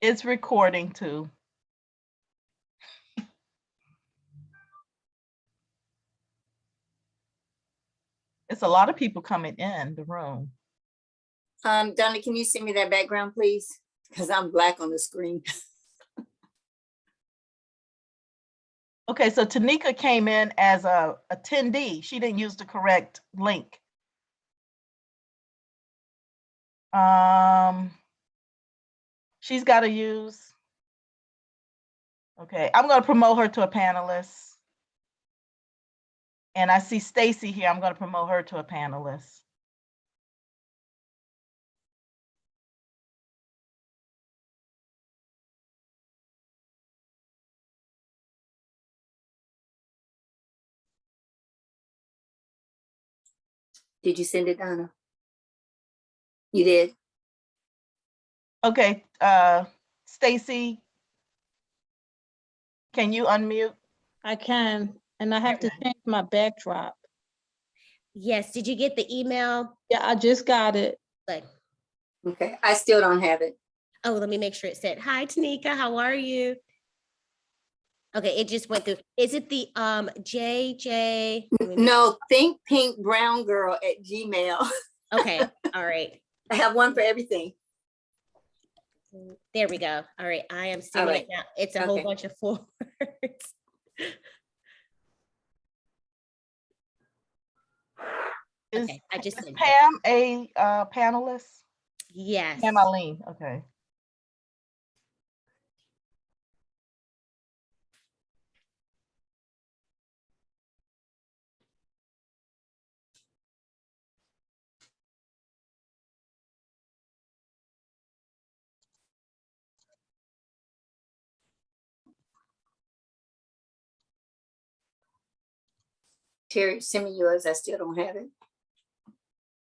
It's recording too. It's a lot of people coming in the room. Donna, can you send me that background, please? Because I'm black on the screen. Okay, so Tanika came in as a attendee. She didn't use the correct link. She's got to use. Okay, I'm going to promote her to a panelist. And I see Stacy here. I'm going to promote her to a panelist. Did you send it, Donna? You did? Okay, Stacy, can you unmute? I can, and I have to change my backdrop. Yes, did you get the email? Yeah, I just got it. Good. Okay, I still don't have it. Oh, let me make sure it said, hi, Tanika, how are you? Okay, it just went through. Is it the JJ? No, think pink brown girl at Gmail. Okay, all right. I have one for everything. There we go. All right, I am sending it now. It's a whole bunch of forwards. Okay, I just Is sent Pam a panelist? Yes. Pam Aline, okay. Terry, send me yours. I still don't have it.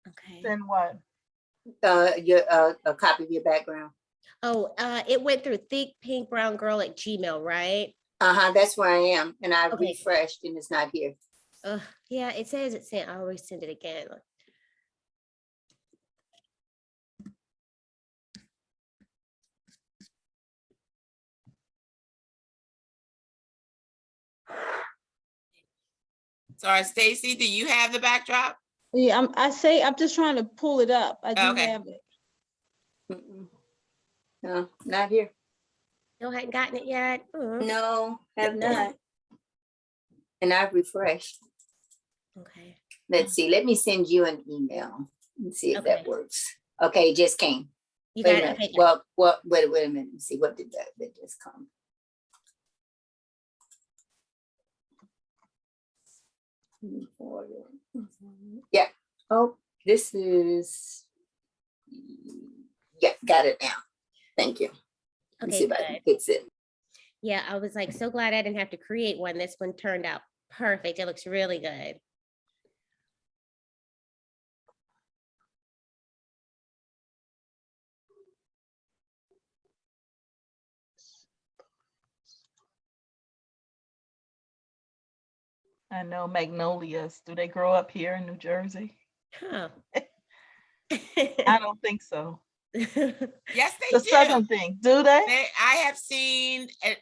Okay. Then what? A copy of your background. Oh, it went through thick pink brown girl at Gmail, right? That's where I am. And I refreshed and it's not here. Yeah, it says it's sent. I always send it again. Sorry, Stacy, do you have the backdrop? Yeah, I'm just trying to pull it up. I do have it. No, not here. Still hadn't gotten it yet. No, have not. And I've refreshed. Okay. Let's see. Let me send you an email and see if that works. Okay, it just came. You Wait got a it. minute. Okay. Well, wait a minute. Let's see. What did that just come? Yeah. Oh, this is. Yeah, got it now. Thank you. Let's see if I can fix it. Yeah, I was like so glad I didn't have to create one. This one turned out perfect. It looks really good. I know magnolias. Do they grow up here in New Jersey? Huh. I don't think so. Yes, they The do. southern thing, do they? I have seen in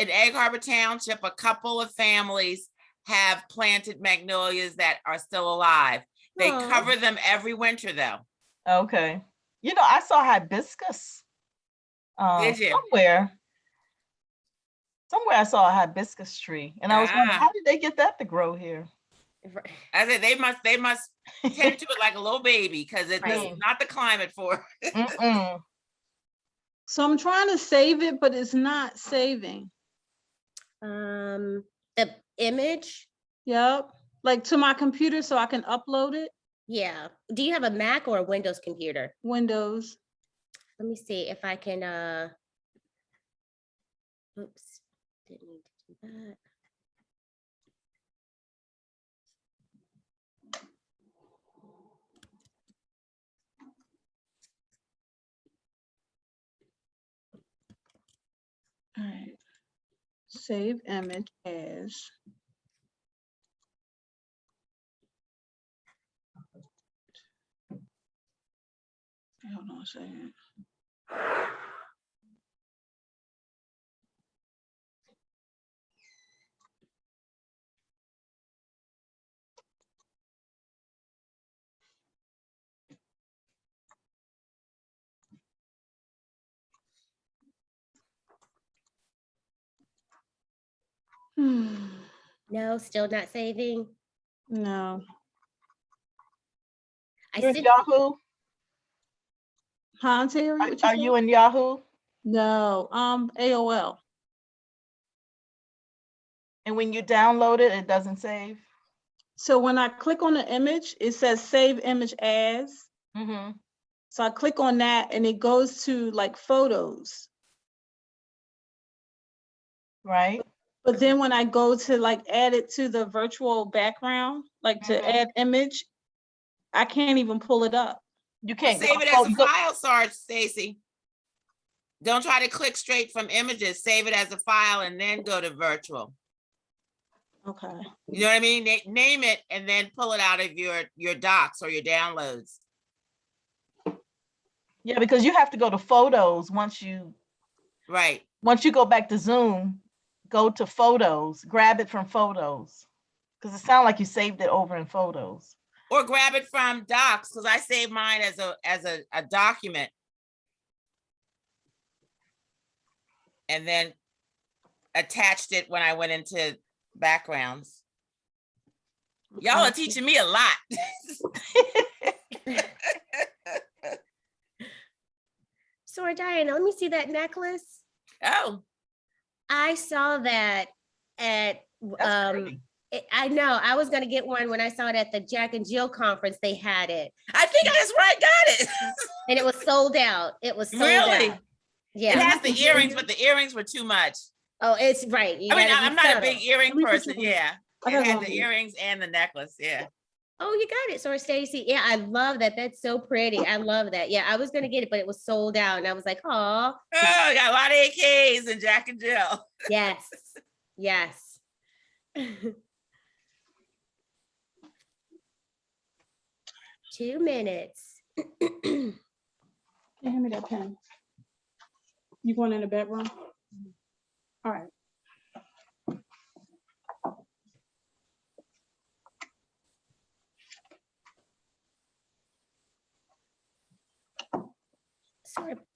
Egg Harbor Township, a couple of families have planted magnolias that are still alive. They cover them every winter though. Okay. You know, I saw hibiscus Did you? Somewhere I saw a hibiscus tree and I was wondering, how did they get that to grow here? I said they must tend to it like a little baby because it's not the climate for it. So I'm trying to save it, but it's not saving. The image? Yep. Like to my computer so I can upload it. Yeah. Do you have a Mac or a Windows computer? Windows. Let me see if I can oops, didn't need to do that. All right. Save image as. hold on a second. No, still not saving. No. I You're in sent, Yahoo? Huh, Terry? What Are you you said? in Yahoo? No, AOL. And when you download it, it doesn't save? So when I click on the image, it says save image as. Mm-hmm. So I click on that and it goes to like photos. Right? But then when I go to like add it to the virtual background, like to Mhm. add image, I can't even pull it up. You can't go Save it to as a photo. file, Sarge, Stacy. Don't try to click straight from images. Save it as a file and then go to virtual. Okay. You know what I mean? Name it and then pull it out of your docs or your downloads. Yeah, because you have to go to photos once you Right. go back to Zoom, go to photos, grab it from photos. Because it sounds like you saved it over in photos. Or grab it from docs, because I saved mine as a document. And then attached it when I went into backgrounds. Y'all are teaching me a lot. sorry, Diana, let me see that necklace. Oh, I saw that at, That's pretty. I know, I was gonna get one when I saw it at the Jack and Jill conference, they had it. I think that's where I got it. And it was sold out. It was sold Really? out. It Yeah. has the earrings, but the earrings were too much. Oh, it's right. You I mean, gotta be I'm not a subtle. big earring Let me put person. you on. Yeah. I It got had one the for you. earrings and the necklace. Yeah. Oh, you got it. Sorry, Stacy. Yeah, I love that. That's so pretty. I love that. Yeah, I was gonna get it, but it was sold out. And I was like, oh, Oh, I got a lot of AKs and Jack and Jill. yes. Yes. 2 minutes. Can you hand me that pen? You going in the bedroom? All right.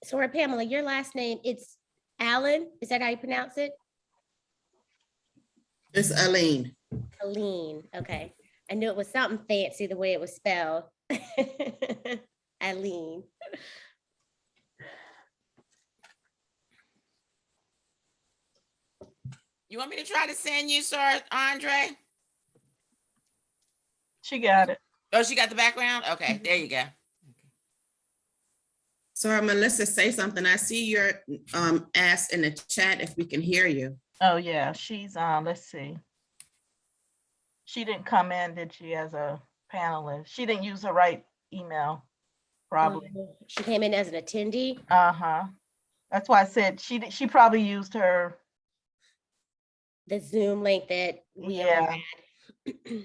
Sorry, Pamela, your last name, it's Allen? Is that how you pronounce it? It's Aline. Aline, okay. I knew it was something fancy the way it was spelled. Aline. You want me to try to send you, sir, Andre? She got it. Oh, she got the background? Okay, there you go. Sorry, Melissa, say something. I see your ask in the chat if we can hear you. Oh yeah, she's let's see. She didn't come in, did she, as a panelist? She didn't use her right email, probably. She came in as an attendee. Uh-huh. That's why I said she probably used her. The Zoom link that we all Yeah. had.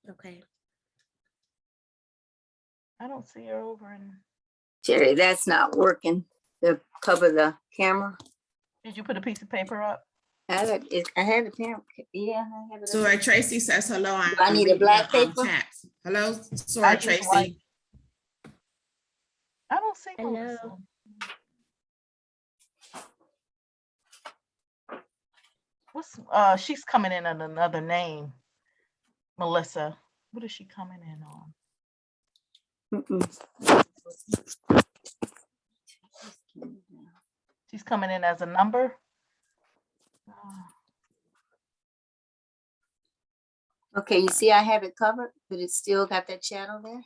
Okay. I don't see her over in. Jerry, that's not working. To cover the camera. Did you put a piece of paper up? I had a camera. Yeah, I have it. Sorry, Tracy says hello. Do I need a reading black your, paper? chat. Hello, I sorry, use Tracy. white. I don't see Hello. Melissa. What's she's coming in on another name. Melissa. What is she coming in on? Mm-mm. She's coming in as a number. Okay, you see I have it covered, but it's still got that shadow there.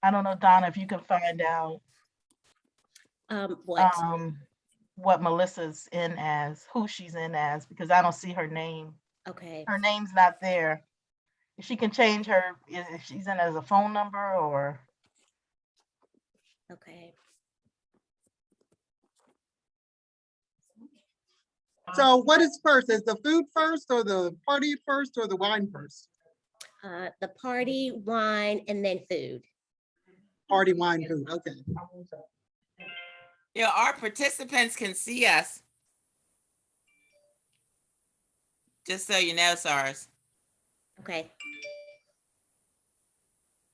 I don't know, Donna, if you can find out What? Melissa's in as, who she's in as, because I don't see her name. Okay. Her name's not there. If she can change her, if she's in as a phone number or. Okay. So what is first? Is the food first or the party first or the wine first? The party, wine, and then food. Party, wine, food, okay. Yeah, our participants can see us. Just so you know, SARS. Okay.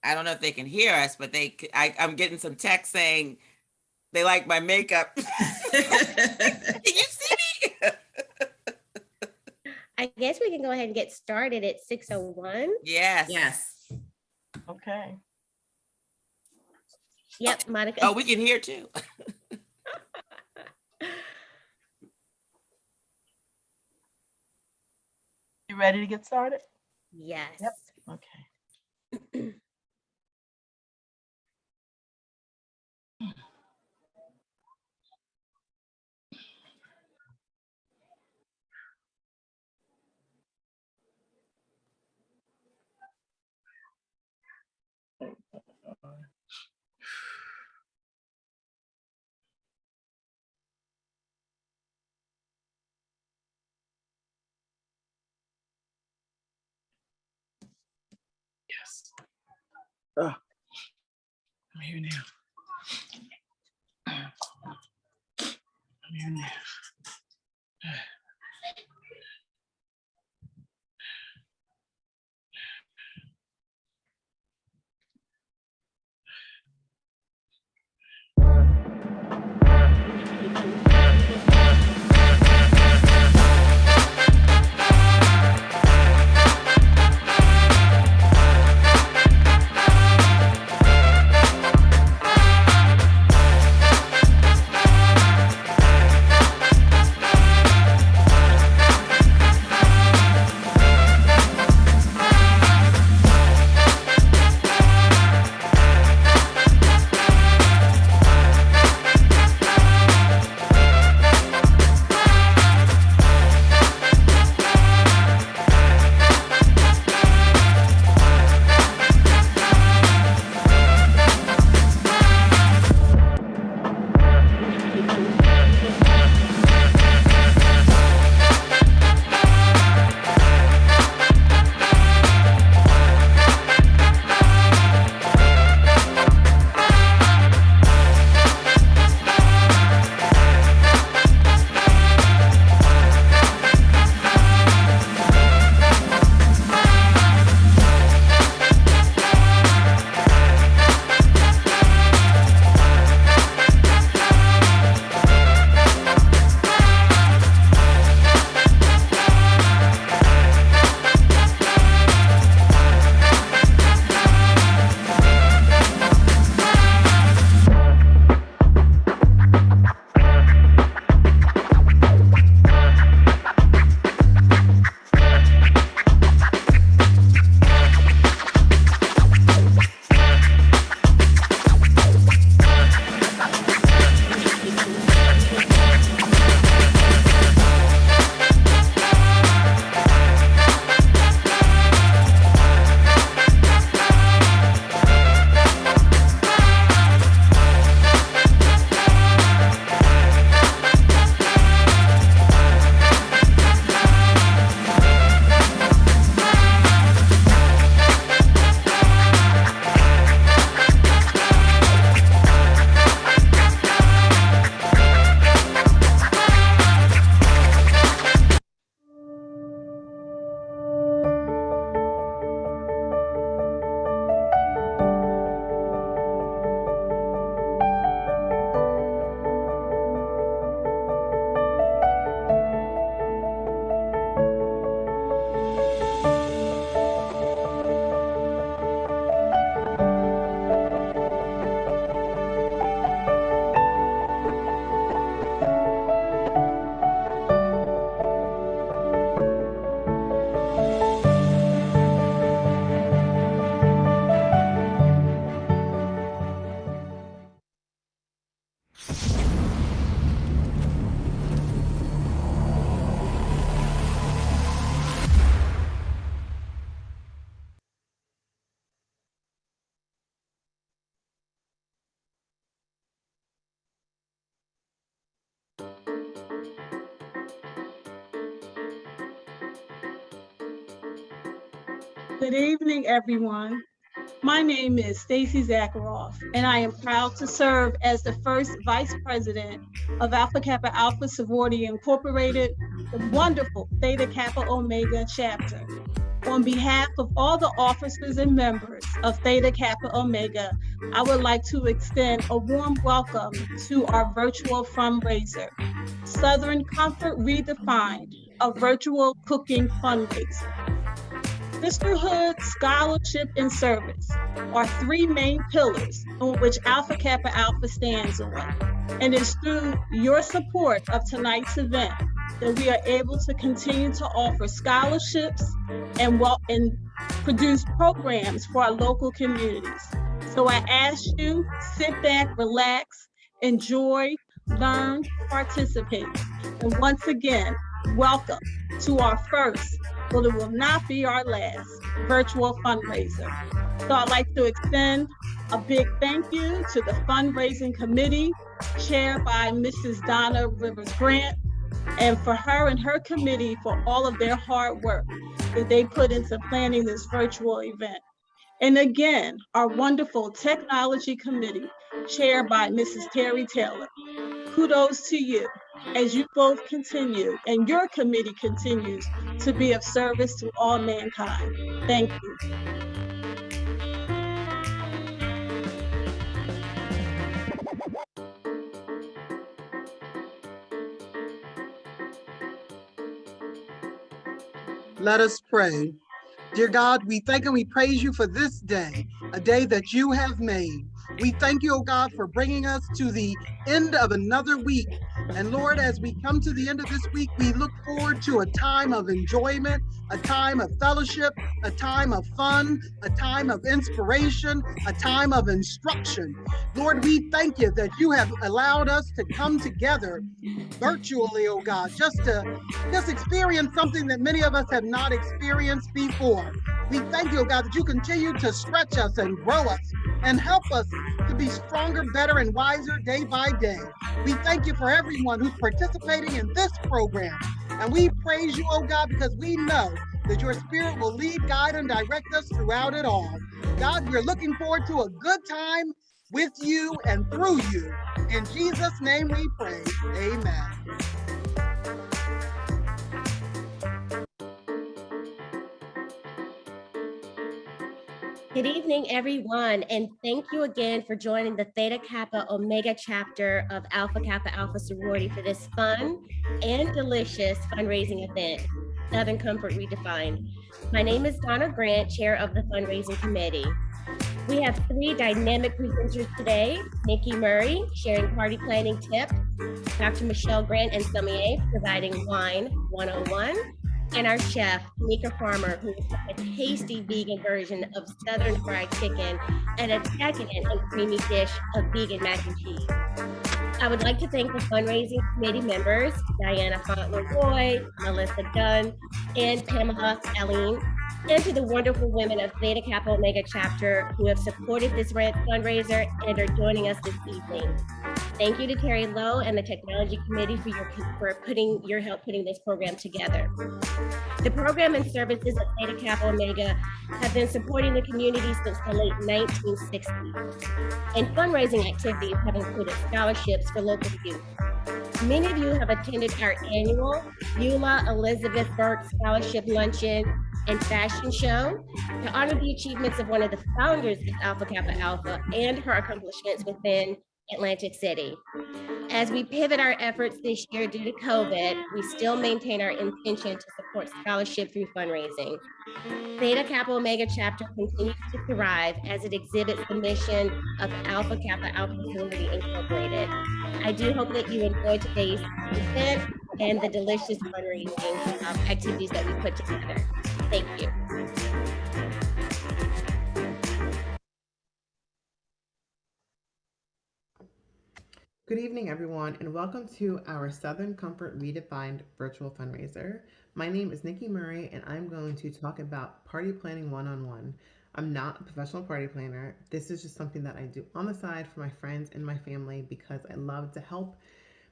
I don't know if they can hear us, but I'm getting some text saying they like my makeup. Can you see me? I guess we can go ahead and get started at 6:01. Yes. Yes. Okay. Yep, Monica. Oh, we can hear too. You ready to get started? Yes. Okay. Yes. I'm here now. I'm here now. Good evening, everyone. My name is Stacy Zakharoff, and I am proud to serve as the first Vice President of Alpha Kappa Alpha Sorority Incorporated, the wonderful Theta Kappa Omega chapter. On behalf of all the officers and members of Theta Kappa Omega, I would like to extend a warm welcome to our virtual fundraiser, Southern Comfort Redefined, a virtual cooking fundraiser. Sisterhood, scholarship, and service are three main pillars on which Alpha Kappa Alpha stands on. And it's through your support of tonight's event that we are able to continue to offer scholarships and produce programs for our local communities. So I ask you, sit back, relax, enjoy, learn, participate. And once again, welcome to our first, but it will not be our last, virtual fundraiser. So I'd like to extend a big thank you to the fundraising committee chaired by Mrs. Donna Rivers Grant, and for her and her committee for all of their hard work that they put into planning this virtual event. And again, our wonderful technology committee chaired by Mrs. Terry Taylor. Kudos to you as you both continue and your committee continues to be of service to all mankind. Thank you. Let us pray. Dear God, we thank and we praise you for this day, a day that you have made. We thank you, oh God, for bringing us to the end of another week. And Lord, as we come to the end of this week, we look forward to a time of enjoyment, a time of fellowship, a time of fun, a time of inspiration, a time of instruction. Lord, we thank you that you have allowed us to come together virtually, oh God, just experience something that many of us have not experienced before. We thank you, oh God, that you continue to stretch us and grow us and help us to be stronger, better, and wiser day by day. We thank you for everyone who's participating in this program. And we praise you, oh God, because we know that your spirit will lead, guide, and direct us throughout it all. God, we're looking forward to a good time with you and through you. In Jesus' name we pray, amen. Good evening, everyone, and thank you again for joining the Theta Kappa Omega chapter of Alpha Kappa Alpha Sorority for this fun and delicious fundraising event, Southern Comfort Redefined. My name is Donna Grant, chair of the fundraising committee. We have three dynamic presenters today: Nikki Murray sharing party planning tips, Dr. Michelle Grant and Sommelier providing wine 101, and our chef, Mika Farmer, who is a tasty vegan version of Southern fried chicken and a decadent and creamy dish of vegan mac and cheese. I would like to thank the fundraising committee members, Diana Fontler-Roy, Melissa Dunn, and Pamela Aline, and to the wonderful women of Theta Kappa Omega chapter who have supported this fundraiser and are joining us this evening. Thank you to Terry Lowe and the technology committee for your help putting this program together. The program and services of Theta Kappa Omega have been supporting the community since the late 1960s, and fundraising activities have included scholarships for local youth. Many of you have attended our annual Beulah Elizabeth Burke Scholarship Luncheon and Fashion Show to honor the achievements of one of the founders of Alpha Kappa Alpha and her accomplishments within Atlantic City. As we pivot our efforts this year due to COVID, we still maintain our intention to support scholarship through fundraising. Theta Kappa Omega chapter continues to thrive as it exhibits the mission of Alpha Kappa Alpha Sorority Incorporated. I do hope that you enjoyed today's event and the delicious fundraising activities that we put together. Thank you. Good evening, everyone, and welcome to our Southern Comfort Redefined virtual fundraiser. My name is Nikki Murray, and I'm going to talk about party planning one-on-one. I'm not a professional party planner. This is just something that I do on the side for my friends and my family because I love to help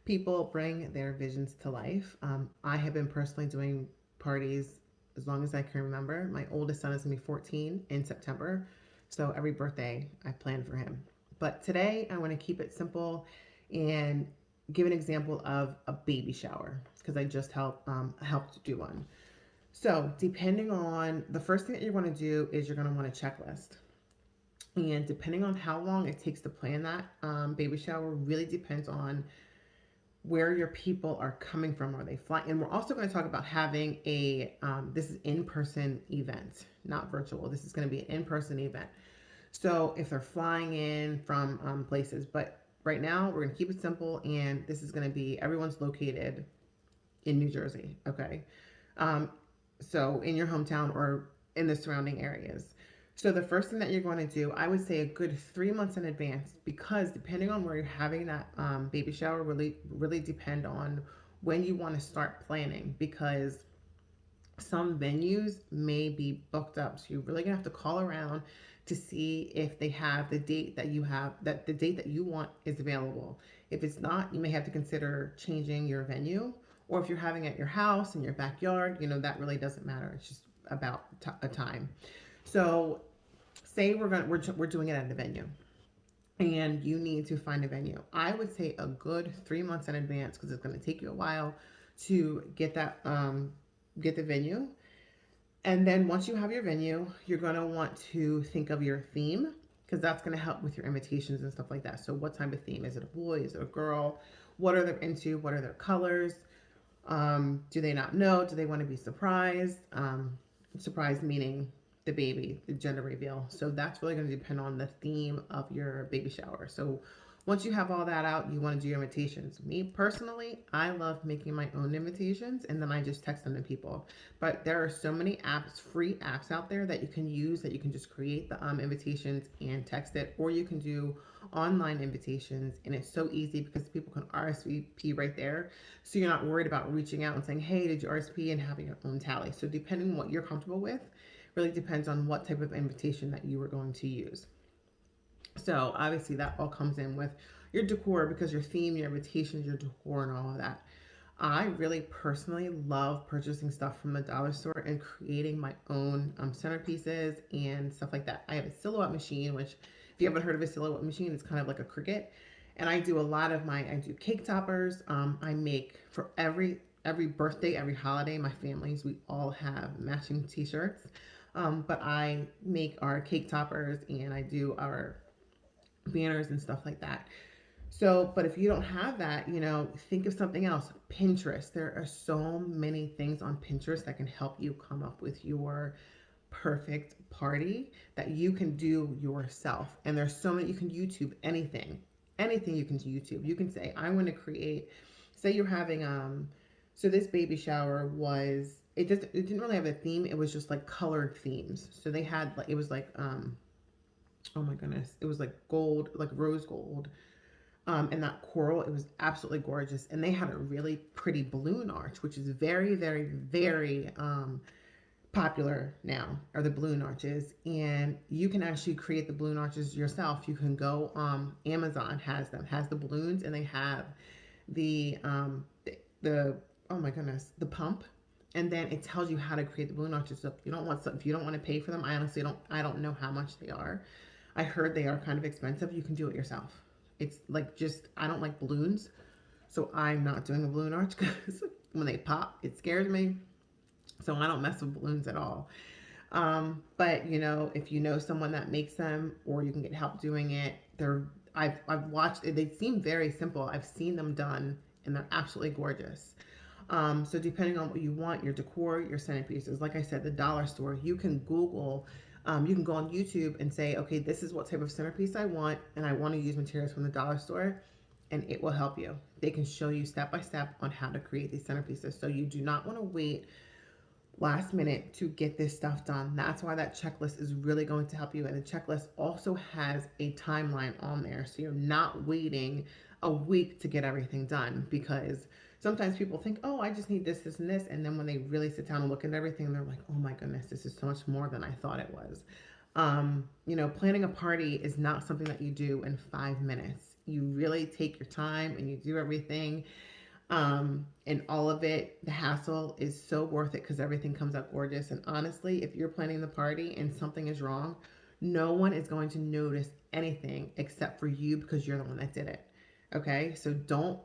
people bring their visions to life. I have been personally doing parties as long as I can remember. My oldest son is gonna be 14 in September. So every birthday I plan for him. But today I want to keep it simple and give an example of a baby shower because I just helped do one. So depending on the first thing that you're going to do is you're going to want a checklist. And depending on how long it takes to plan that baby shower really depends on where your people are coming from. Are they flying? And we're also going to talk about having this is in-person event, not virtual. This is going to be an in-person event. So if they're flying in from places, but right now we're going to keep it simple, and this is going to be everyone's located in New Jersey, okay? Um, so in your hometown or in the surrounding areas. So the first thing that you're going to do, I would say a good 3 months in advance, because depending on where you're having that baby shower, really depend on when you want to start planning, because some venues may be booked up. So you're really gonna have to call around to see if they have the date that the date that you want is available. If it's not, you may have to consider changing your venue. Or if you're having it at your house in your backyard, that really doesn't matter. It's just about a time. So say we're doing it at a venue and you need to find a venue. I would say a good 3 months in advance, because it's going to take you a while to get the venue. And then once you have your venue, you're going to want to think of your theme, because that's going to help with your invitations and stuff like that. So what type of theme? Is it a boy? Is it a girl? What are they into? What are their colors? Do they not know? Do they want to be surprised? Surprised meaning the baby, the gender reveal. So that's really going to depend on the theme of your baby shower. So once you have all that out, you want to do your invitations. Me personally, I love making my own invitations, and then I just text them to people. But there are so many apps, free apps out there that you can use, that you can just create the invitations and text it, or you can do online invitations, and it's so easy because people can RSVP right there. So you're not worried about reaching out and saying, hey, did you RSVP, and having your own tally. So depending on what you're comfortable with, really depends on what type of invitation that you are going to use. So obviously that all comes in with your decor, because your theme, your invitations, your decor, and all of that. I really personally love purchasing stuff from the dollar store and creating my own centerpieces and stuff like that. I have a silhouette machine, which if you haven't heard of a silhouette machine, it's kind of like a Cricut. And I do a lot of I do cake toppers. I make for every birthday, every holiday, my families, we all have matching t-shirts. But I make our cake toppers and I do our banners and stuff like that. So, but if you don't have that, think of something else. Pinterest. There are so many things on Pinterest that can help you come up with your perfect party that you can do yourself. And there's so many, you can YouTube anything you can YouTube. You can say, I want to create, say you're having, so this baby shower was, it didn't really have a theme. It was just like colored themes. So they had like, it was like, oh my goodness, it was like gold, like rose gold. And that coral, it was absolutely gorgeous. And they had a really pretty balloon arch, which is very, very, very popular now, are the balloon arches. And you can actually create the balloon arches yourself. You can go, Amazon has the balloons, and they have the oh my goodness, the pump. And then it tells you how to create the balloon arches. So if you don't want to pay for them, I don't know how much they are. I heard they are kind of expensive. You can do it yourself. It's like, just, I don't like balloons, so I'm not doing a balloon arch, because when they pop, it scares me. So I don't mess with balloons at all. But if you know someone that makes them, or you can get help doing it, I've watched it. They seem very simple. I've seen them done, and they're absolutely gorgeous. So depending on what you want, your decor, your centerpieces, like I said, the dollar store, you can Google. You can go on YouTube and say, okay, this is what type of centerpiece I want, and I want to use materials from the dollar store, and it will help you. They can show you step by step on how to create these centerpieces. So you do not want to wait last minute to get this stuff done. That's why that checklist is really going to help you. And the checklist also has a timeline on there, so you're not waiting a week to get everything done, because sometimes people think, oh, I just need this, this, and this. And then when they really sit down and look at everything, they're like, oh my goodness, this is so much more than I thought it was. Planning a party is not something that you do in 5 minutes. You really take your time and you do everything. And all of it, the hassle is so worth it because everything comes out gorgeous. And honestly, if you're planning the party and something is wrong, no one is going to notice anything except for you because you're the one that did it. Okay, so don't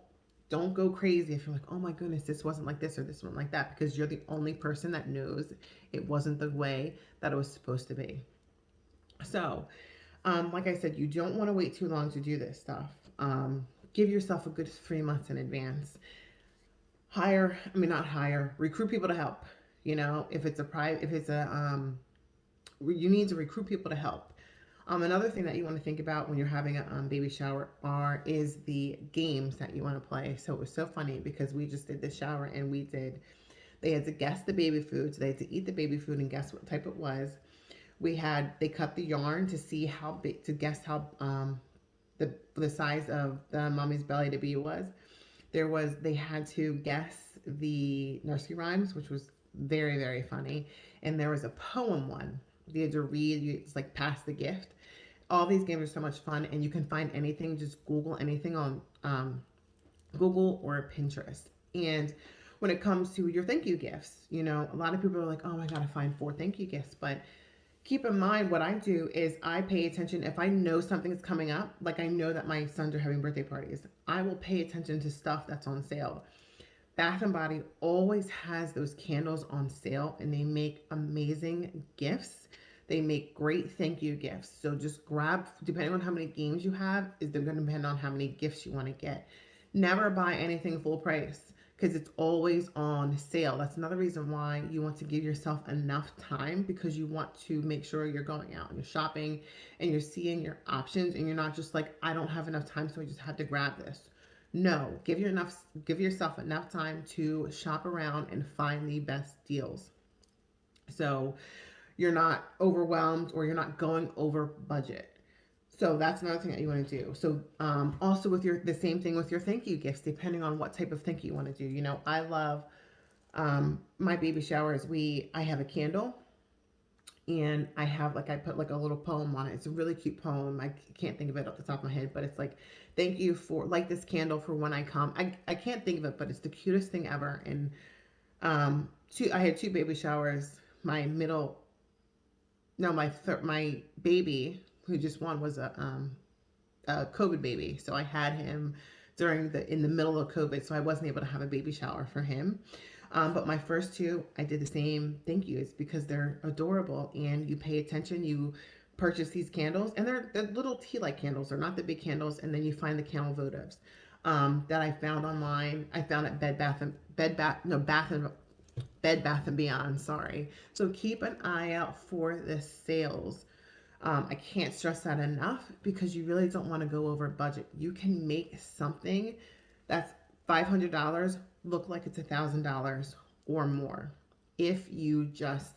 go crazy if you're like, oh my goodness, this wasn't like this or this wasn't like that, because you're the only person that knows it wasn't the way that it was supposed to be. So, like I said, you don't want to wait too long to do this stuff. Give yourself a good 3 months in advance. Not hire, recruit people to help. You know, if it's a private, if it's a, you need to recruit people to help. Another thing that you want to think about when you're having a baby shower is the games that you want to play. So it was so funny because we just did the shower and they had to guess the baby food. So they had to eat the baby food and guess what type it was. They cut the yarn to see how big, to guess how the size of the mommy's belly to be was. They had to guess the nursery rhymes, which was very, very funny. And there was a poem one. You had to read, it's like pass the gift. All these games are so much fun, and you can find anything, just Google anything on Google or Pinterest. And when it comes to your thank you gifts, you know, a lot of people are like, oh, I gotta find 4 thank you gifts. But keep in mind, what I do is I pay attention. If I know something is coming up, like I know that my sons are having birthday parties, I will pay attention to stuff that's on sale. Bath and Body always has those candles on sale, and they make amazing gifts. They make great thank you gifts. So just grab, depending on how many games you have, is going to depend on how many gifts you want to get. Never buy anything full price because it's always on sale. That's another reason why you want to give yourself enough time, because you want to make sure you're going out and you're shopping and you're seeing your options, and you're not just like, I don't have enough time, so I just have to grab this. No, give yourself enough time to shop around and find the best deals. So you're not overwhelmed or you're not going over budget. So that's another thing that you want to do. So also with the same thing with your thank you gifts, depending on what type of thank you you want to do. You know, I love my baby showers. I have a candle, and I put like a little poem on it. It's a really cute poem. I can't think of it off the top of my head, but it's like, thank you for, like, this candle for when I come. I can't think of it, but it's the cutest thing ever. And I had 2 baby showers. My middle, no, my baby who just won was a COVID baby. So I had him in the middle of COVID, so I wasn't able to have a baby shower for him. But my first 2, I did the same thank yous because they're adorable, and you pay attention. You purchase these candles, and they're little tea light candles. They're not the big candles. And then you find the candle votives that I found online. I found at Bed Bath and Beyond. Sorry. So keep an eye out for the sales. I can't stress that enough because you really don't want to go over budget. You can make something that's $500 look like it's $1,000 or more if you just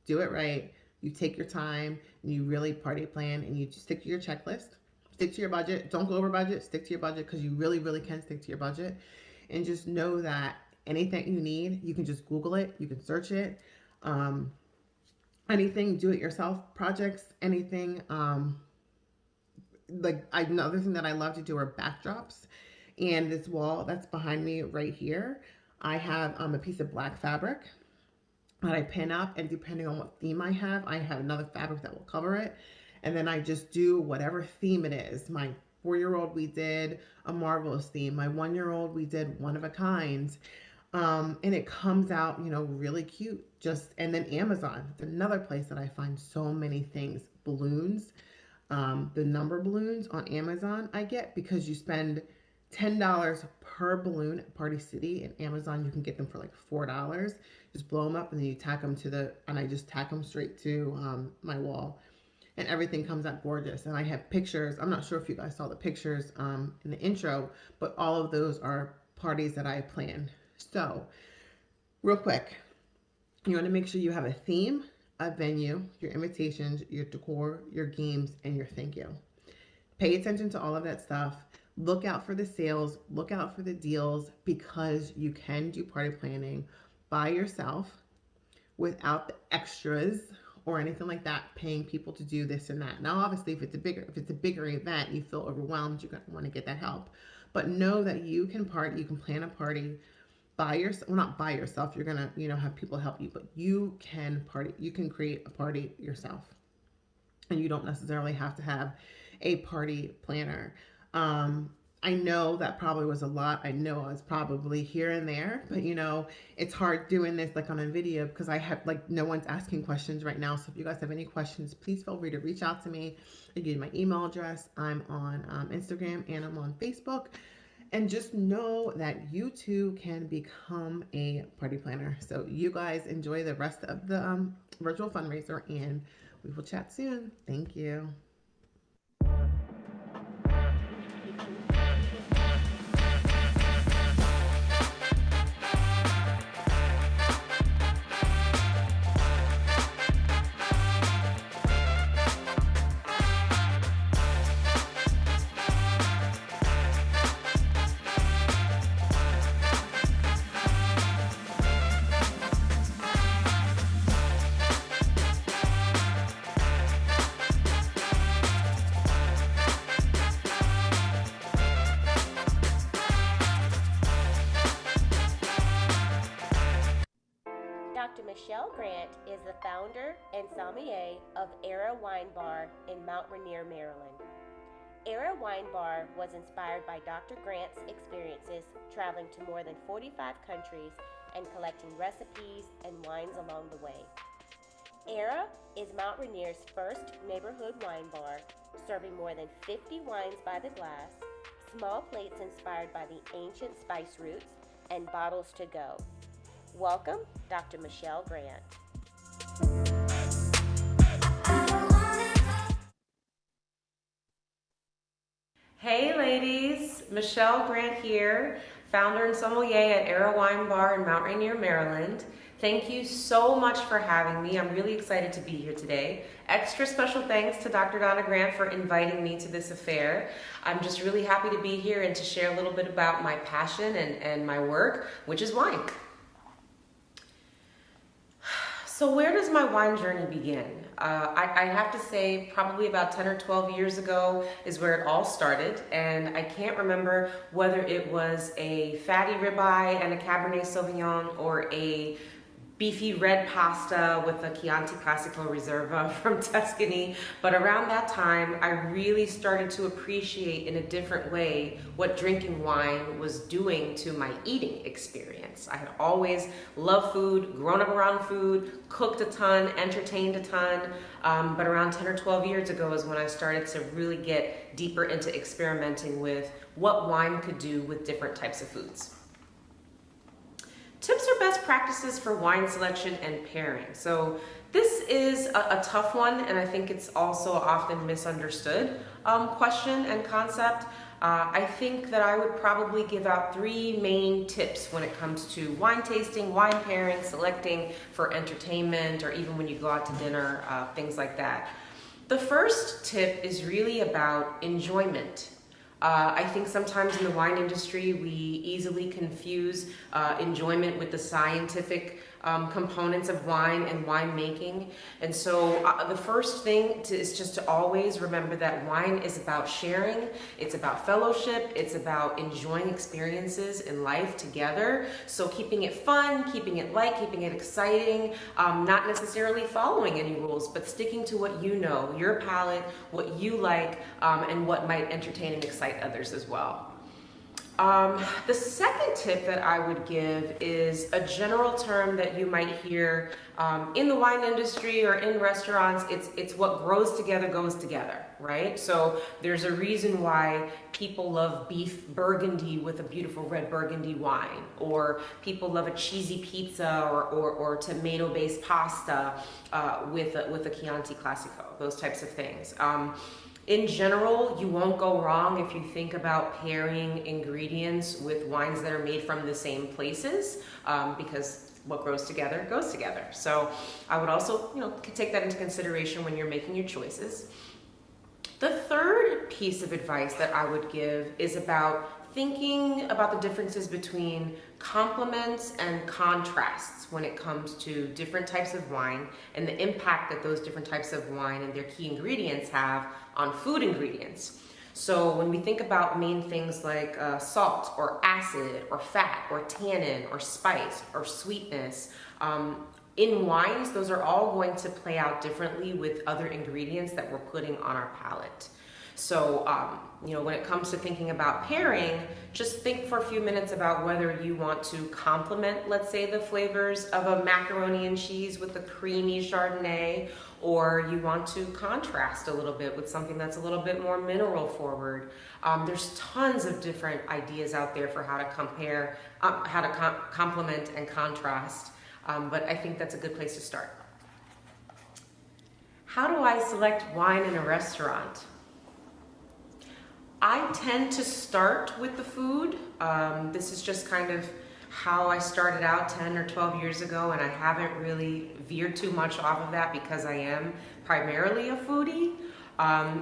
do it right. You take your time and you really party plan, and you just stick to your checklist, stick to your budget. Don't go over budget. Stick to your budget because you really, really can stick to your budget. And just know that anything you need, you can just Google it. You can search it. Anything do-it-yourself projects, anything. Another thing that I love to do are backdrops. And this wall that's behind me right here, I have a piece of black fabric that I pin up, and depending on what theme I have another fabric that will cover it. And then I just do whatever theme it is. My 4-year-old, we did a Marvelous theme. My 1-year-old, we did One of a Kind. And it comes out, really cute. And then Amazon, another place that I find so many things. Balloons, the number balloons on Amazon I get, because you spend $10 per balloon at Party City. In Amazon, you can get them for like $4. Just blow them up, and then you tack them and I just tack them straight to my wall. And everything comes out gorgeous. And I have pictures. I'm not sure if you guys saw the pictures in the intro, but all of those are parties that I plan. So, real quick, you want to make sure you have a theme, a venue, your invitations, your decor, your games, and your thank you. Pay attention to all of that stuff. Look out for the sales, look out for the deals, because you can do party planning by yourself without the extras or anything like that, paying people to do this and that. Now, obviously, if it's a bigger event, you feel overwhelmed, you're going to want to get that help. but know that you can party, you can plan a party by yourself. Well, not by yourself, you're gonna, have people help you, but you can party, you can create a party yourself, and you don't necessarily have to have a party planner. I know that probably was a lot. I know I was probably here and there, but it's hard doing this like on a video because I have like no one's asking questions right now. So if you guys have any questions, please feel free to reach out to me. I give you my email address. I'm on Instagram and I'm on Facebook. And just know that you too can become a party planner. So you guys enjoy the rest of the virtual fundraiser, and we will chat soon. Thank you. Dr. Michelle Grant is the founder and sommelier of Era Wine Bar in Mount Rainier, Maryland. Era Wine Bar was inspired by Dr. Grant's experiences traveling to more than 45 countries and collecting recipes and wines along the way. Era is Mount Rainier's first neighborhood wine bar, serving more than 50 wines by the glass, small plates inspired by the ancient spice roots, and bottles to go. Welcome, Dr. Michelle Grant. Hey ladies, Michelle Grant here, founder and sommelier at Era Wine Bar in Mount Rainier, Maryland. Thank you so much for having me. I'm really excited to be here today. Extra special thanks to Dr. Donna Grant for inviting me to this affair. I'm just really happy to be here and to share a little bit about my passion and my work, which is wine. So where does my wine journey begin? I have to say probably about 10 or 12 years ago is where it all started, and I can't remember whether it was a fatty ribeye and a Cabernet Sauvignon or a beefy red pasta with a Chianti Classico Reserva from Tuscany, but around that time I really started to appreciate in a different way what drinking wine was doing to my eating experience. I had always loved food, grown up around food, cooked a ton, entertained a ton, but around 10 or 12 years ago is when I started to really get deeper into experimenting with what wine could do with different types of foods. Tips or best practices for wine selection and pairing. So this is a tough one, and I think it's also often misunderstood question and concept. I think that I would probably give out 3 main tips when it comes to wine tasting, wine pairing, selecting for entertainment, or even when you go out to dinner, things like that. The first tip is really about enjoyment. I think sometimes in the wine industry, we easily confuse enjoyment with the scientific components of wine and winemaking. And so the first thing is just to always remember that wine is about sharing, it's about fellowship, it's about enjoying experiences in life together. So keeping it fun, keeping it light, keeping it exciting, not necessarily following any rules, but sticking to what you know, your palate, what you like, and what might entertain and excite others as well. The second tip that I would give is a general term that you might hear in the wine industry or in restaurants. It's what grows together goes together, right? So there's a reason why people love beef Burgundy with a beautiful red Burgundy wine, or people love a cheesy pizza or tomato-based pasta with a Chianti Classico, those types of things. In general, you won't go wrong if you think about pairing ingredients with wines that are made from the same places, because what grows together goes together. So I would also, take that into consideration when you're making your choices. The third piece of advice that I would give is about thinking about the differences between complements and contrasts when it comes to different types of wine and the impact that those different types of wine and their key ingredients have on food ingredients. So when we think about main things like salt or acid or fat or tannin or spice or sweetness, in wines, those are all going to play out differently with other ingredients that we're putting on our palate. So, when it comes to thinking about pairing, just think for a few minutes about whether you want to complement, let's say, the flavors of a macaroni and cheese with a creamy Chardonnay, or you want to contrast a little bit with something that's a little bit more mineral forward. There's tons of different ideas out there for how to compare, how to complement and contrast, but I think that's a good place to start. How do I select wine in a restaurant? I tend to start with the food. This is just kind of how I started out 10 or 12 years ago, and I haven't really veered too much off of that because I am primarily a foodie.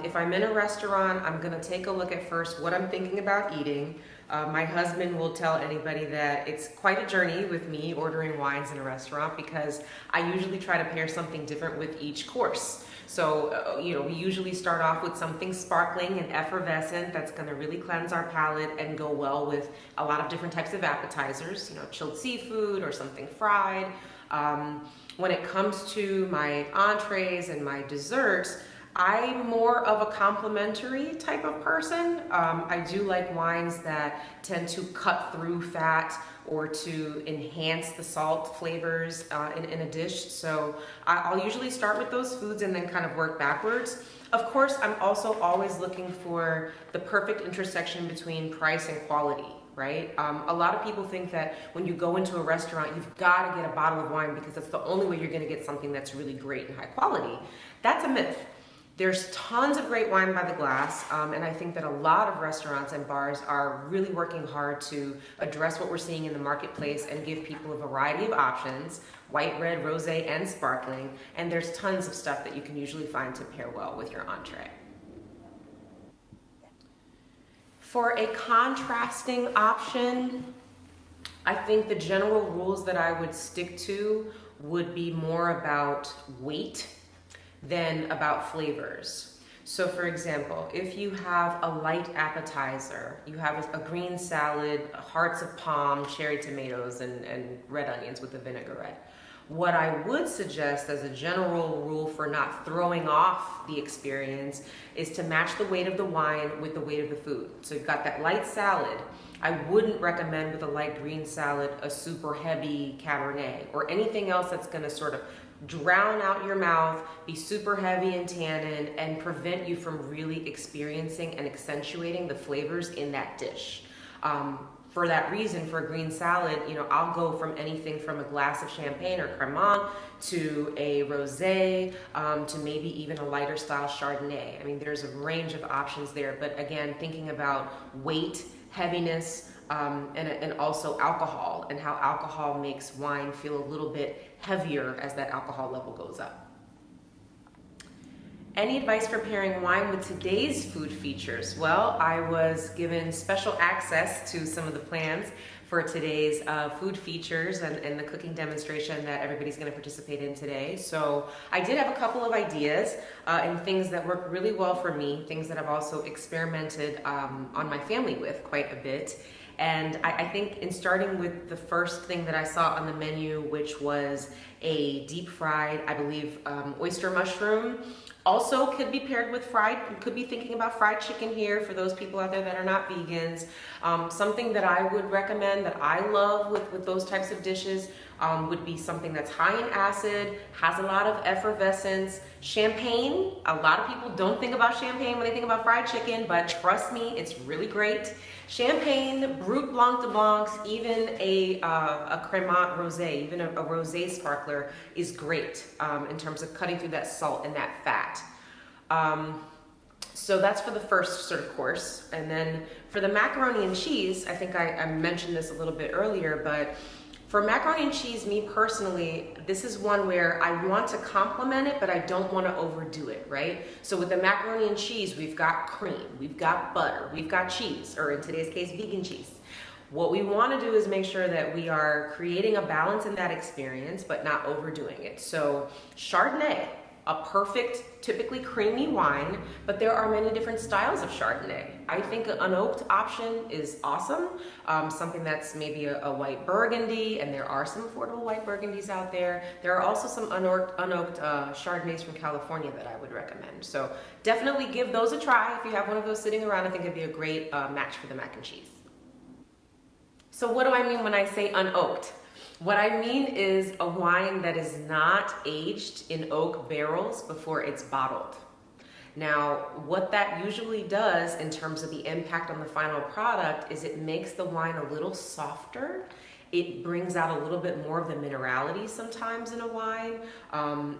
If I'm in a restaurant, I'm gonna take a look at first what I'm thinking about eating. My husband will tell anybody that it's quite a journey with me ordering wines in a restaurant because I usually try to pair something different with each course. So, we usually start off with something sparkling and effervescent that's gonna really cleanse our palate and go well with a lot of different types of appetizers, chilled seafood or something fried. When it comes to my entrees and my desserts, I'm more of a complimentary type of person. I do like wines that tend to cut through fat or to enhance the salt flavors in a dish. So I'll usually start with those foods and then kind of work backwards. Of course, I'm also always looking for the perfect intersection between price and quality, right? A lot of people think that when you go into a restaurant, you've got to get a bottle of wine because that's the only way you're going to get something that's really great and high quality. That's a myth. There's tons of great wine by the glass, and I think that a lot of restaurants and bars are really working hard to address what we're seeing in the marketplace and give people a variety of options, white, red, rosé, and sparkling, and there's tons of stuff that you can usually find to pair well with your entree. For a contrasting option, I think the general rules that I would stick to would be more about weight than about flavors. So for example, if you have a light appetizer, you have a green salad, hearts of palm, cherry tomatoes, and red onions with a vinaigrette. What I would suggest as a general rule for not throwing off the experience is to match the weight of the wine with the weight of the food. So you've got that light salad. I wouldn't recommend with a light green salad a super heavy Cabernet or anything else that's gonna sort of drown out your mouth, be super heavy in tannin, and prevent you from really experiencing and accentuating the flavors in that dish. For that reason, for a green salad, I'll go from anything from a glass of champagne or Cremant to a rosé, to maybe even a lighter style Chardonnay. I mean, there's a range of options there, but again, thinking about weight, heaviness, and also alcohol and how alcohol makes wine feel a little bit heavier as that alcohol level goes up. Any advice for pairing wine with today's food features? Well, I was given special access to some of the plans for today's food features and the cooking demonstration that everybody's going to participate in today. So I did have a couple of ideas and things that work really well for me, things that I've also experimented on my family with quite a bit. And I think in starting with the first thing that I saw on the menu, which was a deep fried, I believe, oyster mushroom. Also could be paired with fried, could be thinking about fried chicken here for those people out there that are not vegans. Something that I would recommend that I love with those types of dishes would be something that's high in acid, has a lot of effervescence. Champagne, a lot of people don't think about champagne when they think about fried chicken, but trust me, it's really great. Champagne, Brut Blanc de Blancs, even a Cremant Rosé, even a Rosé sparkler is great in terms of cutting through that salt and that fat. So that's for the first sort of course. And then for the macaroni and cheese, I think I mentioned this a little bit earlier, but for macaroni and cheese, me personally, this is one where I want to complement it, but I don't want to overdo it, right? So with the macaroni and cheese, we've got cream, we've got butter, we've got cheese, or in today's case, vegan cheese. What we want to do is make sure that we are creating a balance in that experience, but not overdoing it. So Chardonnay, a perfect, typically creamy wine, but there are many different styles of Chardonnay. I think an unoaked option is awesome. Something that's maybe a white Burgundy, and there are some affordable white Burgundies out there. There are also some unoaked Chardonnays from California that I would recommend. So definitely give those a try. If you have one of those sitting around, I think it'd be a great match for the mac and cheese. So what do I mean when I say unoaked? What I mean is a wine that is not aged in oak barrels before it's bottled. Now, what that usually does in terms of the impact on the final product is it makes the wine a little softer. It brings out a little bit more of the minerality sometimes in a wine.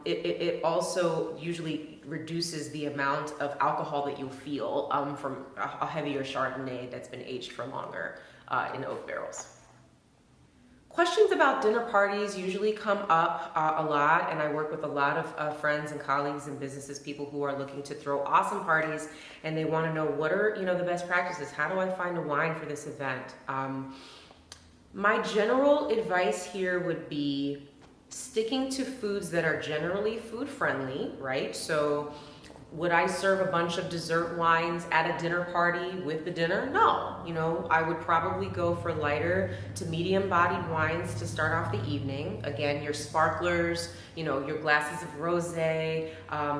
It also usually reduces the amount of alcohol that you'll feel from a heavier Chardonnay that's been aged for longer in oak barrels. Questions about dinner parties usually come up a lot, and I work with a lot of friends and colleagues and businesses, people who are looking to throw awesome parties, and they want to know what are the best practices. How do I find a wine for this event? My general advice here would be sticking to foods that are generally food friendly, right? So would I serve a bunch of dessert wines at a dinner party with the dinner? No. I would probably go for lighter to medium bodied wines to start off the evening. Again, your sparklers, your glasses of rosé,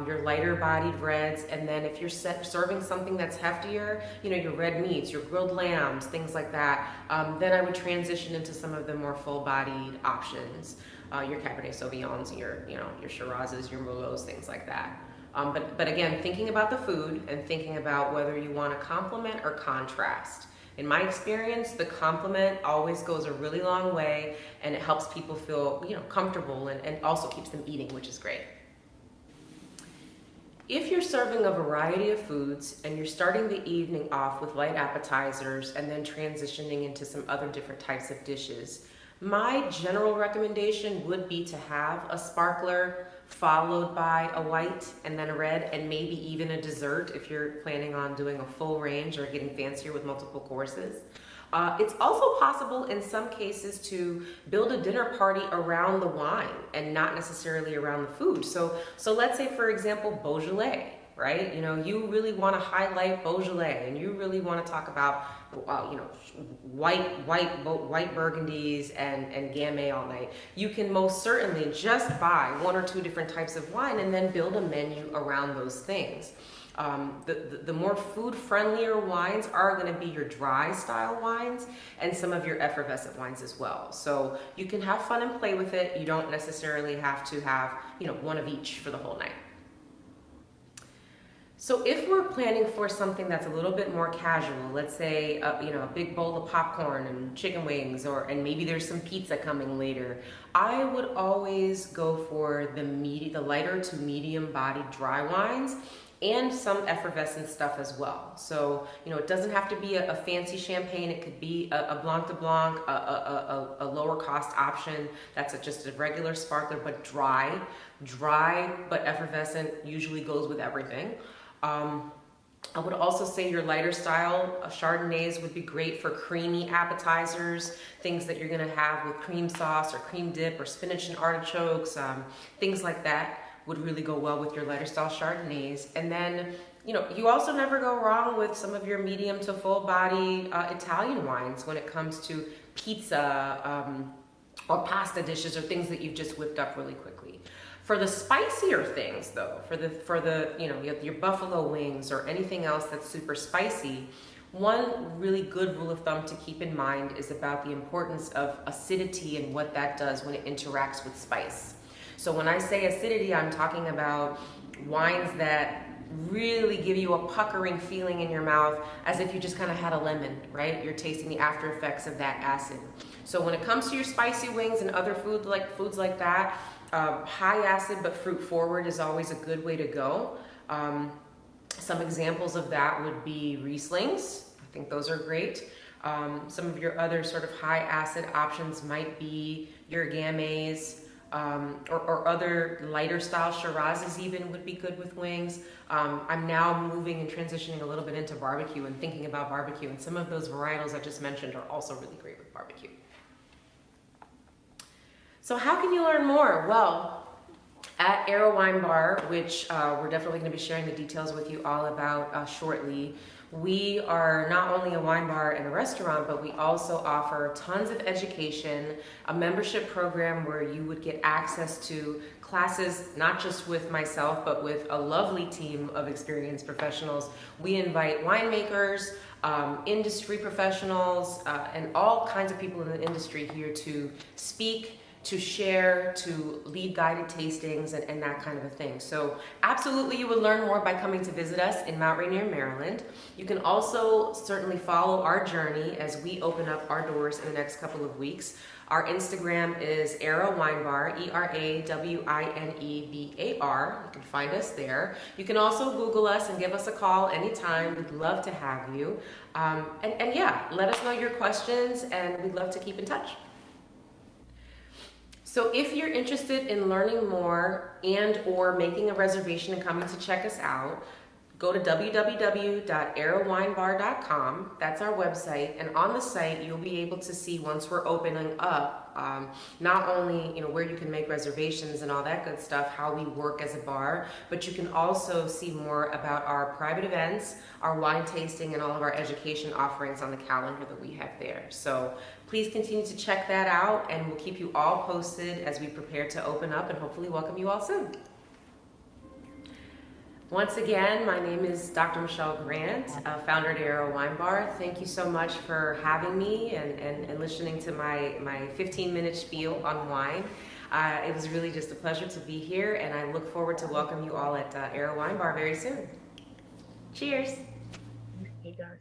your lighter bodied reds. And then if you're serving something that's heftier, your red meats, your grilled lambs, things like that, then I would transition into some of the more full bodied options. Your Cabernet Sauvignons, your Shirazes, your Merlots, things like that. But again, thinking about the food and thinking about whether you want to complement or contrast. In my experience, the complement always goes a really long way, and it helps people feel comfortable and also keeps them eating, which is great. If you're serving a variety of foods and you're starting the evening off with light appetizers and then transitioning into some other different types of dishes, my general recommendation would be to have a sparkler followed by a white and then a red, and maybe even a dessert if you're planning on doing a full range or getting fancier with multiple courses. It's also possible in some cases to build a dinner party around the wine and not necessarily around the food. So let's say, for example, Beaujolais, right? You really want to highlight Beaujolais, and you really want to talk about white Burgundies and Gamay all night. You can most certainly just buy one or two different types of wine and then build a menu around those things. The more food friendlier wines are going to be your dry style wines and some of your effervescent wines as well. So you can have fun and play with it. You don't necessarily have to have one of each for the whole night. So if we're planning for something that's a little bit more casual, let's say a big bowl of popcorn and chicken wings, and maybe there's some pizza coming later, I would always go for the lighter to medium bodied dry wines and some effervescent stuff as well. So it doesn't have to be a fancy champagne. It could be a Blanc de Blanc, a lower cost option that's just a regular sparkler, but dry but effervescent usually goes with everything. I would also say your lighter style Chardonnays would be great for creamy appetizers, things that you're gonna have with cream sauce or cream dip or spinach and artichokes, things like that would really go well with your lighter style Chardonnays. And then, you also never go wrong with some of your medium to full body Italian wines when it comes to pizza or pasta dishes or things that you've just whipped up really quickly. For the spicier things though, for the your buffalo wings or anything else that's super spicy, one really good rule of thumb to keep in mind is about the importance of acidity and what that does when it interacts with spice. So when I say acidity, I'm talking about wines that really give you a puckering feeling in your mouth as if you just kind of had a lemon, right? You're tasting the after effects of that acid. So when it comes to your spicy wings and other foods like that, high acid but fruit forward is always a good way to go. Some examples of that would be Rieslings. I think those are great. Some of your other sort of high acid options might be your Gamays, or other lighter style Shirazes even would be good with wings. I'm now moving and transitioning a little bit into barbecue and thinking about barbecue, and some of those varietals I just mentioned are also really great with barbecue. So how can you learn more? Well, At Arrow Wine Bar, which we're definitely going to be sharing the details with you all about shortly, we are not only a wine bar and a restaurant, but we also offer tons of education, a membership program where you would get access to classes, not just with myself, but with a lovely team of experienced professionals. We invite winemakers, industry professionals, and all kinds of people in the industry here to speak, to share, to lead guided tastings, and that kind of a thing. So absolutely, you would learn more by coming to visit us in Mount Rainier, Maryland. You can also certainly follow our journey as we open up our doors in the next couple of weeks. Our Instagram is Arrow Wine Bar, ERAWINEBAR. You can find us there. You can also Google us and give us a call anytime. We'd love to have you. And yeah, let us know your questions, and we'd love to keep in touch. So if you're interested in learning more and or making a reservation and coming to check us out, go to www.arrowwinebar.com. That's our website. And on the site, you'll be able to see once we're opening up, not only where you can make reservations and all that good stuff, how we work as a bar, but you can also see more about our private events, our wine tasting, and all of our education offerings on the calendar that we have there. So please continue to check that out, and we'll keep you all posted as we prepare to open up and hopefully welcome you all soon. Once again, my name is Dr. Michelle Grant, founder at Arrow Wine Bar. Thank you so much for having me and listening to my 15-minute spiel on wine. It was really just a pleasure to be here, and I look forward to welcome you all at Arrow Wine Bar very soon. Cheers. Hey guys.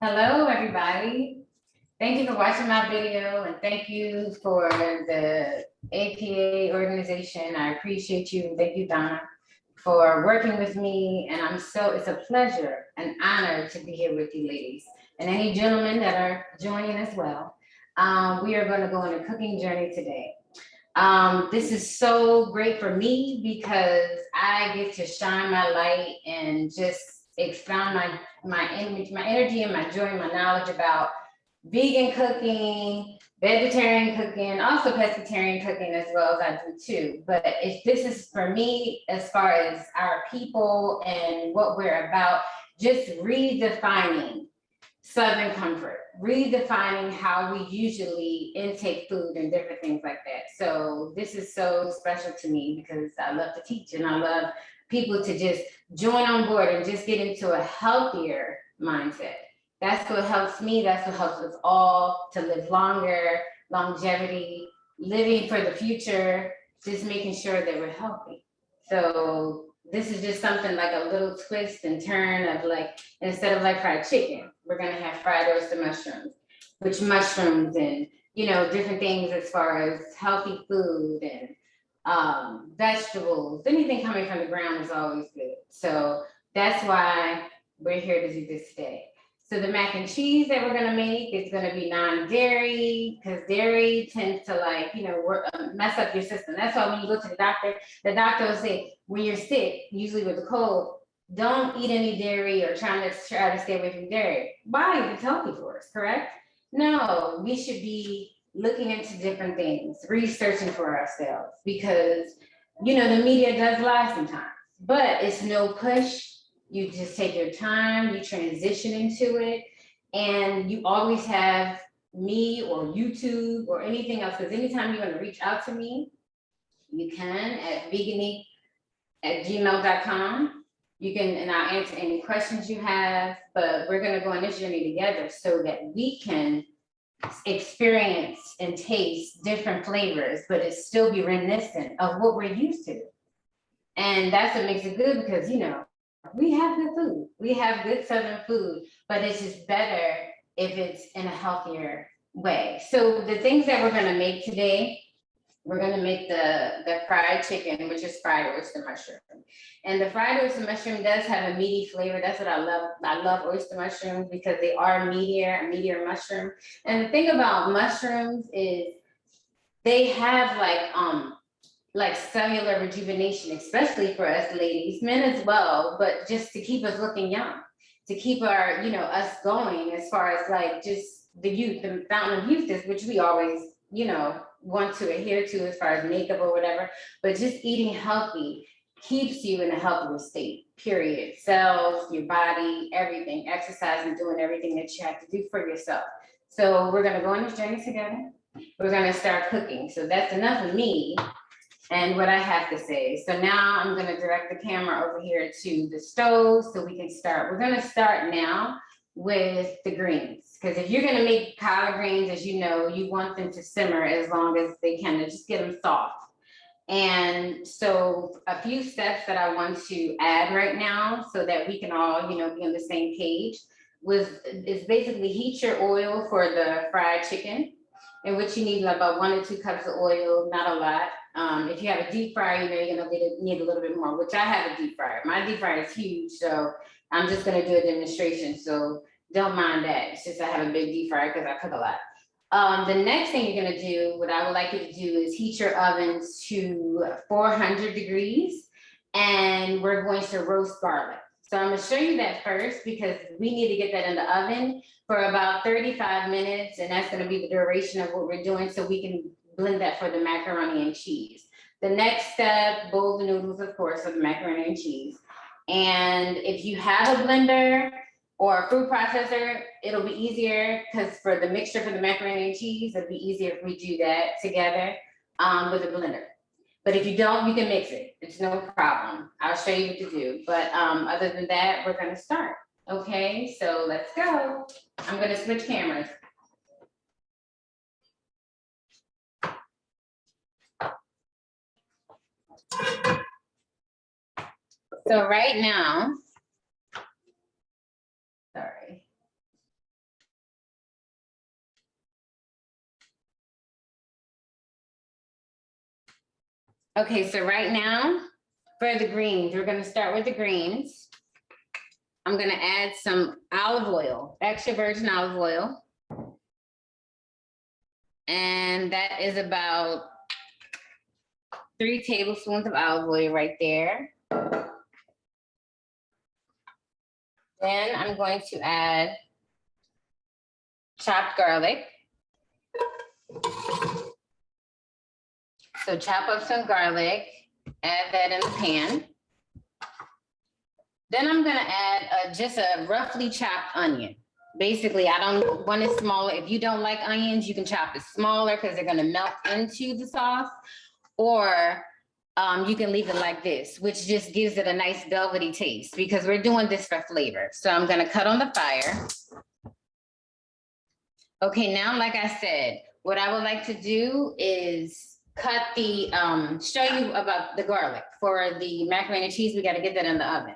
Hello, everybody. Thank you for watching my video, and thank you for the APA organization. I appreciate you. Thank you, Donna, for working with me. And it's a pleasure and honor to be here with you ladies and any gentlemen that are joining as well. We are going to go on a cooking journey today. This is so great for me because I get to shine my light and just expound my energy and my joy and my knowledge about vegan cooking, vegetarian cooking, also pescatarian cooking as well as I do too. But this is for me as far as our people and what we're about, just redefining Southern comfort, redefining how we usually intake food and different things like that. So this is so special to me because I love to teach and I love people to just join on board and just get into a healthier mindset. That's what helps me. That's what helps us all to live longer, longevity, living for the future, just making sure that we're healthy. So this is just something like a little twist and turn of like, instead of like fried chicken, we're gonna have fried oyster mushrooms, which mushrooms and, you know, different things as far as healthy food and vegetables, anything coming from the ground is always good. So that's why we're here to do this today. So the mac and cheese that we're gonna make is gonna be non-dairy, because dairy tends to like, you know, mess up your system. That's why when you go to the doctor will say, when you're sick, usually with a cold, don't eat any dairy or try to stay away from dairy. Why? It's healthy for us, correct? No, we should be looking into different things, researching for ourselves, because, you know, the media does lie sometimes, but it's no push. You just take your time, you transition into it, and you always have me or YouTube or anything else, because anytime you want to reach out to me, you can at veganique@gmail.com. You can, and I'll answer any questions you have, but we're gonna go on this journey together so that we can experience and taste different flavors, but it still be reminiscent of what we're used to. And that's what makes it good, because, you know, we have good food. We have good Southern food, but it's just better if it's in a healthier way. So the things that we're gonna make today, we're gonna make the fried chicken, which is fried oyster mushroom. And the fried oyster mushroom does have a meaty flavor. That's what I love. I love oyster mushrooms because they are a meatier mushroom. And the thing about mushrooms is they have like cellular rejuvenation, especially for us ladies, men as well, but just to keep us looking young, to keep our, you know, us going as far as like just the youth, the fountain of youth is, which we always, you know, want to adhere to as far as makeup or whatever, but just eating healthy keeps you in a healthier state, period. Cells, your body, everything, exercising, doing everything that you have to do for yourself. So we're gonna go on this journey together. We're gonna start cooking. So that's enough of me and what I have to say. So now I'm gonna direct the camera over here to the stove so we can start. We're gonna start now with the greens. Because if you're gonna make collard greens, as you know, you want them to simmer as long as they can, to just get them soft. And so a few steps that I want to add right now so that we can all, you know, be on the same page is basically heat your oil for the fried chicken, in which you need about 1 or 2 cups of oil, not a lot. If you have a deep fryer, you know, you're gonna need a little bit more, which I have a deep fryer. My deep fryer is huge, so I'm just gonna do a demonstration. So don't mind that. It's just I have a big deep fryer because I cook a lot. The next thing you're gonna do, what I would like you to do is heat your ovens to 400 degrees, and we're going to roast garlic. So I'm gonna show you that first because we need to get that in the oven for about 35 minutes, and that's gonna be the duration of what we're doing so we can blend that for the macaroni and cheese. The next step, boil the noodles, of course, for the macaroni and cheese. And if you have a blender or a food processor, it'll be easier because for the mixture for the macaroni and cheese, it'll be easier if we do that together with a blender. But if you don't, you can mix it. It's no problem. I'll show you what to do. But other than that, we're gonna start. Okay, so let's go. I'm gonna switch cameras. So right now, sorry. Okay, so right now, for the greens, we're gonna start with the greens. I'm gonna add some olive oil, extra virgin olive oil. And that is about 3 tablespoons of olive oil right there. Then I'm going to add chopped garlic. So chop up some garlic, add that in the pan. Then I'm gonna add just a roughly chopped onion. Basically, I don't want it smaller. If you don't like onions, you can chop it smaller because they're gonna melt into the sauce. Or you can leave it like this, which just gives it a nice velvety taste because we're doing this for flavor. So I'm gonna cut on the fire. Okay, now, like I said, what I would like to do is cut the, show you about the garlic. For the macaroni and cheese, we gotta get that in the oven.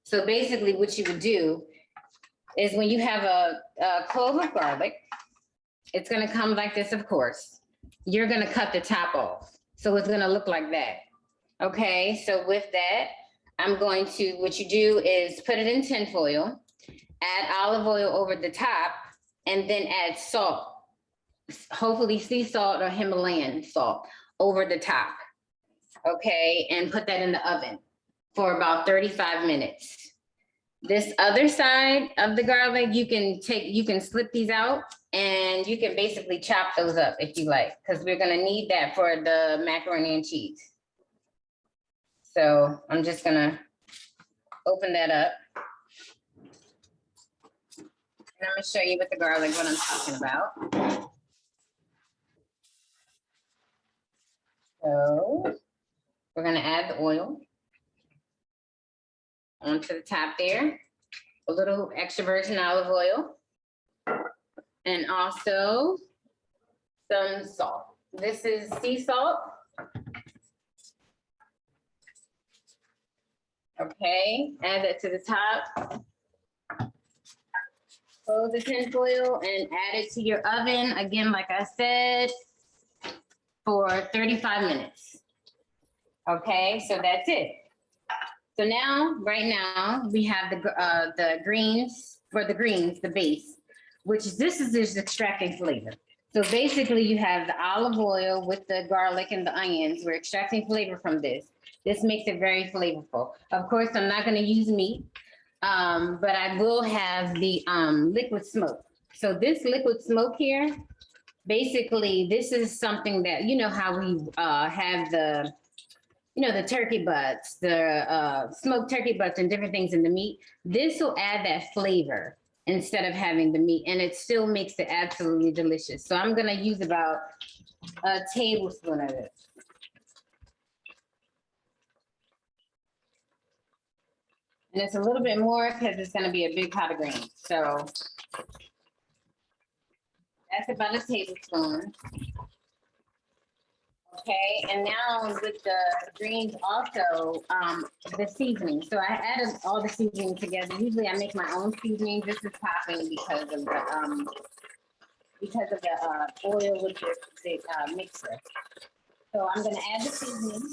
So basically what you would do is when you have a clove of garlic, it's gonna come like this, of course. You're gonna cut the top off. So it's gonna look like that. Okay, so with that, I'm going to, what you do is put it in tin foil, add olive oil over the top, and then add salt, hopefully sea salt or Himalayan salt over the top. Okay, and put that in the oven for about 35 minutes. This other side of the garlic, you can slip these out and you can basically chop those up if you like, because we're gonna need that for the macaroni and cheese. So I'm just gonna open that up. And I'm gonna show you with the garlic what I'm talking about. So we're gonna add the oil onto the top there, a little extra virgin olive oil, and also some salt. This is sea salt. Okay, add that to the top. Close the tin foil and add it to your oven. Again, like I said, for 35 minutes. Okay, so that's it. So now, right now, we have the greens, the base, which this is just extracting flavor. So basically you have the olive oil with the garlic and the onions. We're extracting flavor from this. This makes it very flavorful. Of course, I'm not gonna use meat, but I will have the liquid smoke. So this liquid smoke here, basically, this is something that, you know how we have the, the turkey butts, the smoked turkey butts and different things in the meat. This will add that flavor instead of having the meat, and it still makes it absolutely delicious. So I'm gonna use about a tablespoon of it. And it's a little bit more because it's gonna be a big pot of greens. So that's about a tablespoon. Okay, and now with the greens also, the seasoning. So I added all the seasoning together. Usually I make my own seasoning. This is popping because of the oil with the mixer. So I'm gonna add the seasoning.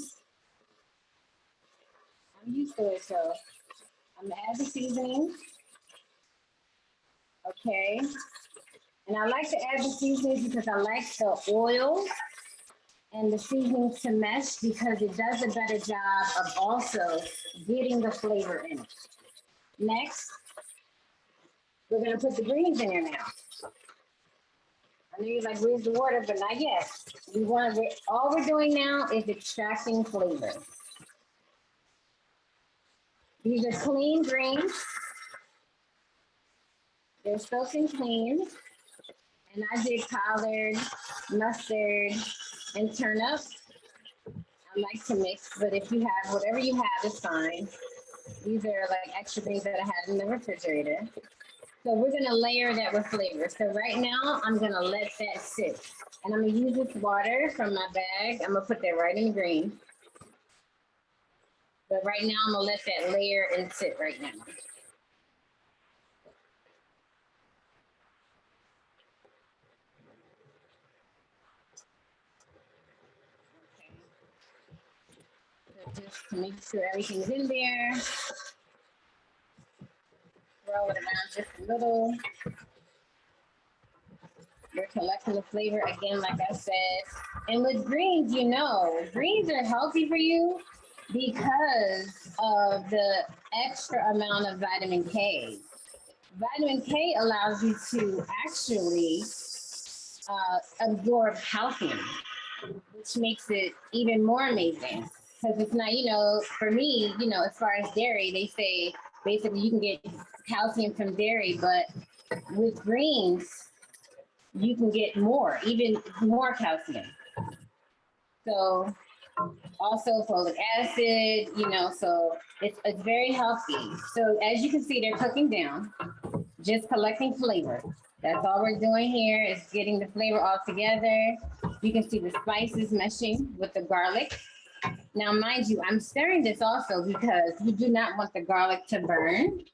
I'm used to it, so I'm gonna add the seasoning. Okay, and I like to add the seasoning because I like the oil and the seasoning to mesh because it does a better job of also getting the flavor in it. Next, we're gonna put the greens in here now. I know you're like, where's the water? But not yet. All we're doing now is extracting flavor. These are clean greens. They're soaking clean. And I did collard, mustard, and turnip. I like to mix, but if you have, whatever you have is fine. These are like extra things that I had in the refrigerator. So we're gonna layer that with flavor. So right now, I'm gonna let that sit. And I'm gonna use this water from my bag. I'm gonna put that right in the green. But right now, I'm gonna let that layer and sit right now. Just to make sure everything's in there. Throw it around just a little. We're collecting the flavor again, like I said. And with greens, greens are healthy for you because of the extra amount of vitamin K. Vitamin K allows you to actually absorb calcium, which makes it even more amazing. Because it's not, for me, as far as dairy, they say basically you can get calcium from dairy, but with greens, you can get more, even more calcium. So also folic acid, you know, so it's very healthy. So as you can see, they're cooking down, just collecting flavor. That's all we're doing here is getting the flavor all together. You can see the spices meshing with the garlic. Now, mind you, I'm stirring this also because you do not want the garlic to burn.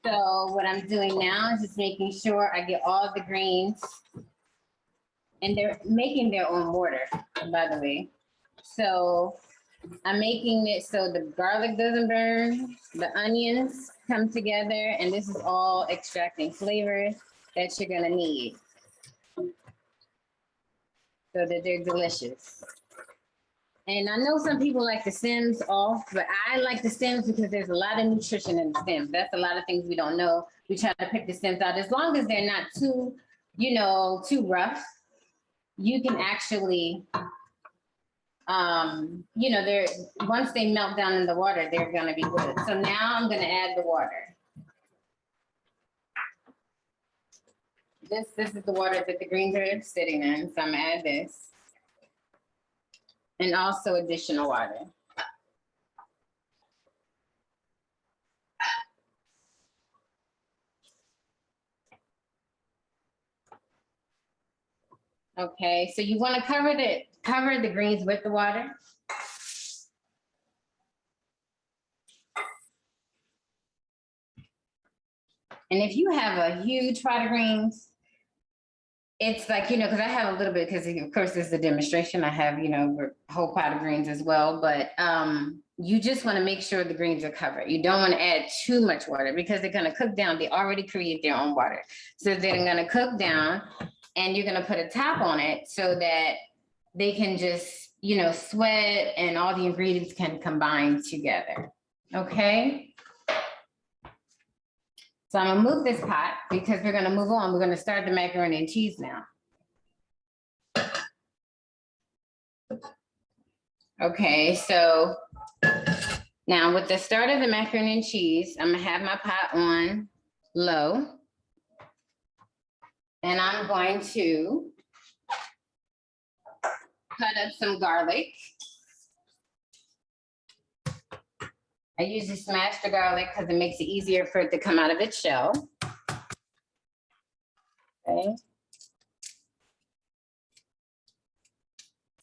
So what I'm doing now is just making sure I get all the greens, and they're making their own mortar, by the way. So I'm making it so the garlic doesn't burn, the onions come together, and this is all extracting flavors that you're gonna need so that they're delicious. And I know some people like the stems off, but I like the stems because there's a lot of nutrition in the stems. That's a lot of things we don't know. We try to pick the stems out as long as they're not too, you know, too rough. You can actually, you know, they're once they melt down in the water, they're gonna be good. So now I'm gonna add the water. This is the water that the greens are sitting in, so I'm gonna add this. And also additional water. Okay, so you want to cover the greens with the water. And if you have a huge pot of greens, it's like, you know, because I have a little bit, because of course this is a demonstration. I have, you know, a whole pot of greens as well, but you just want to make sure the greens are covered. You don't want to add too much water because they're going to cook down. They already create their own water. So they're going to cook down, and you're going to put a top on it so that they can just, you know, sweat and all the ingredients can combine together. Okay. So I'm gonna move this pot because we're gonna move on. We're gonna start the macaroni and cheese now. Okay, so now with the start of the macaroni and cheese, I'm gonna have my pot on low. And I'm going to cut up some garlic. I usually smash the garlic because it makes it easier for it to come out of its shell. Okay.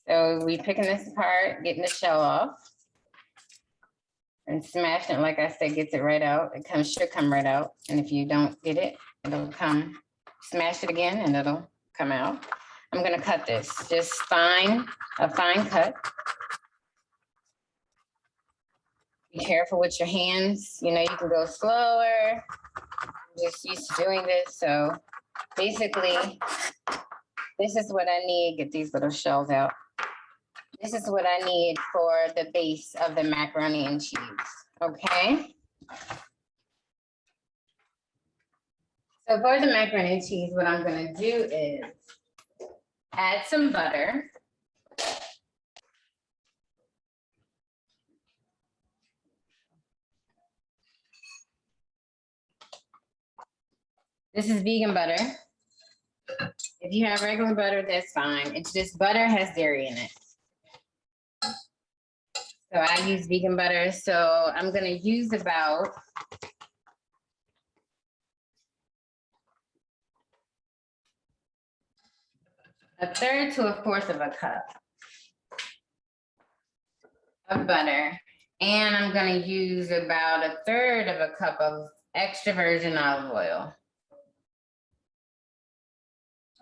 So we picking this apart, getting the shell off, and smashing it, like I said, gets it right out. It should come right out. And if you don't get it, it'll come, smash it again and it'll come out. I'm gonna cut this, just a fine cut. Be careful with your hands. You know, you can go slower. I'm just used to doing this. So basically, this is what I need. Get these little shells out. This is what I need for the base of the macaroni and cheese. Okay. So for the macaroni and cheese, what I'm gonna do is add some butter. This is vegan butter. If you have regular butter, that's fine. It's just butter has dairy in it. So I use vegan butter. So I'm gonna use about a third to a fourth of a cup of butter. And I'm gonna use about a third of a cup of extra virgin olive oil.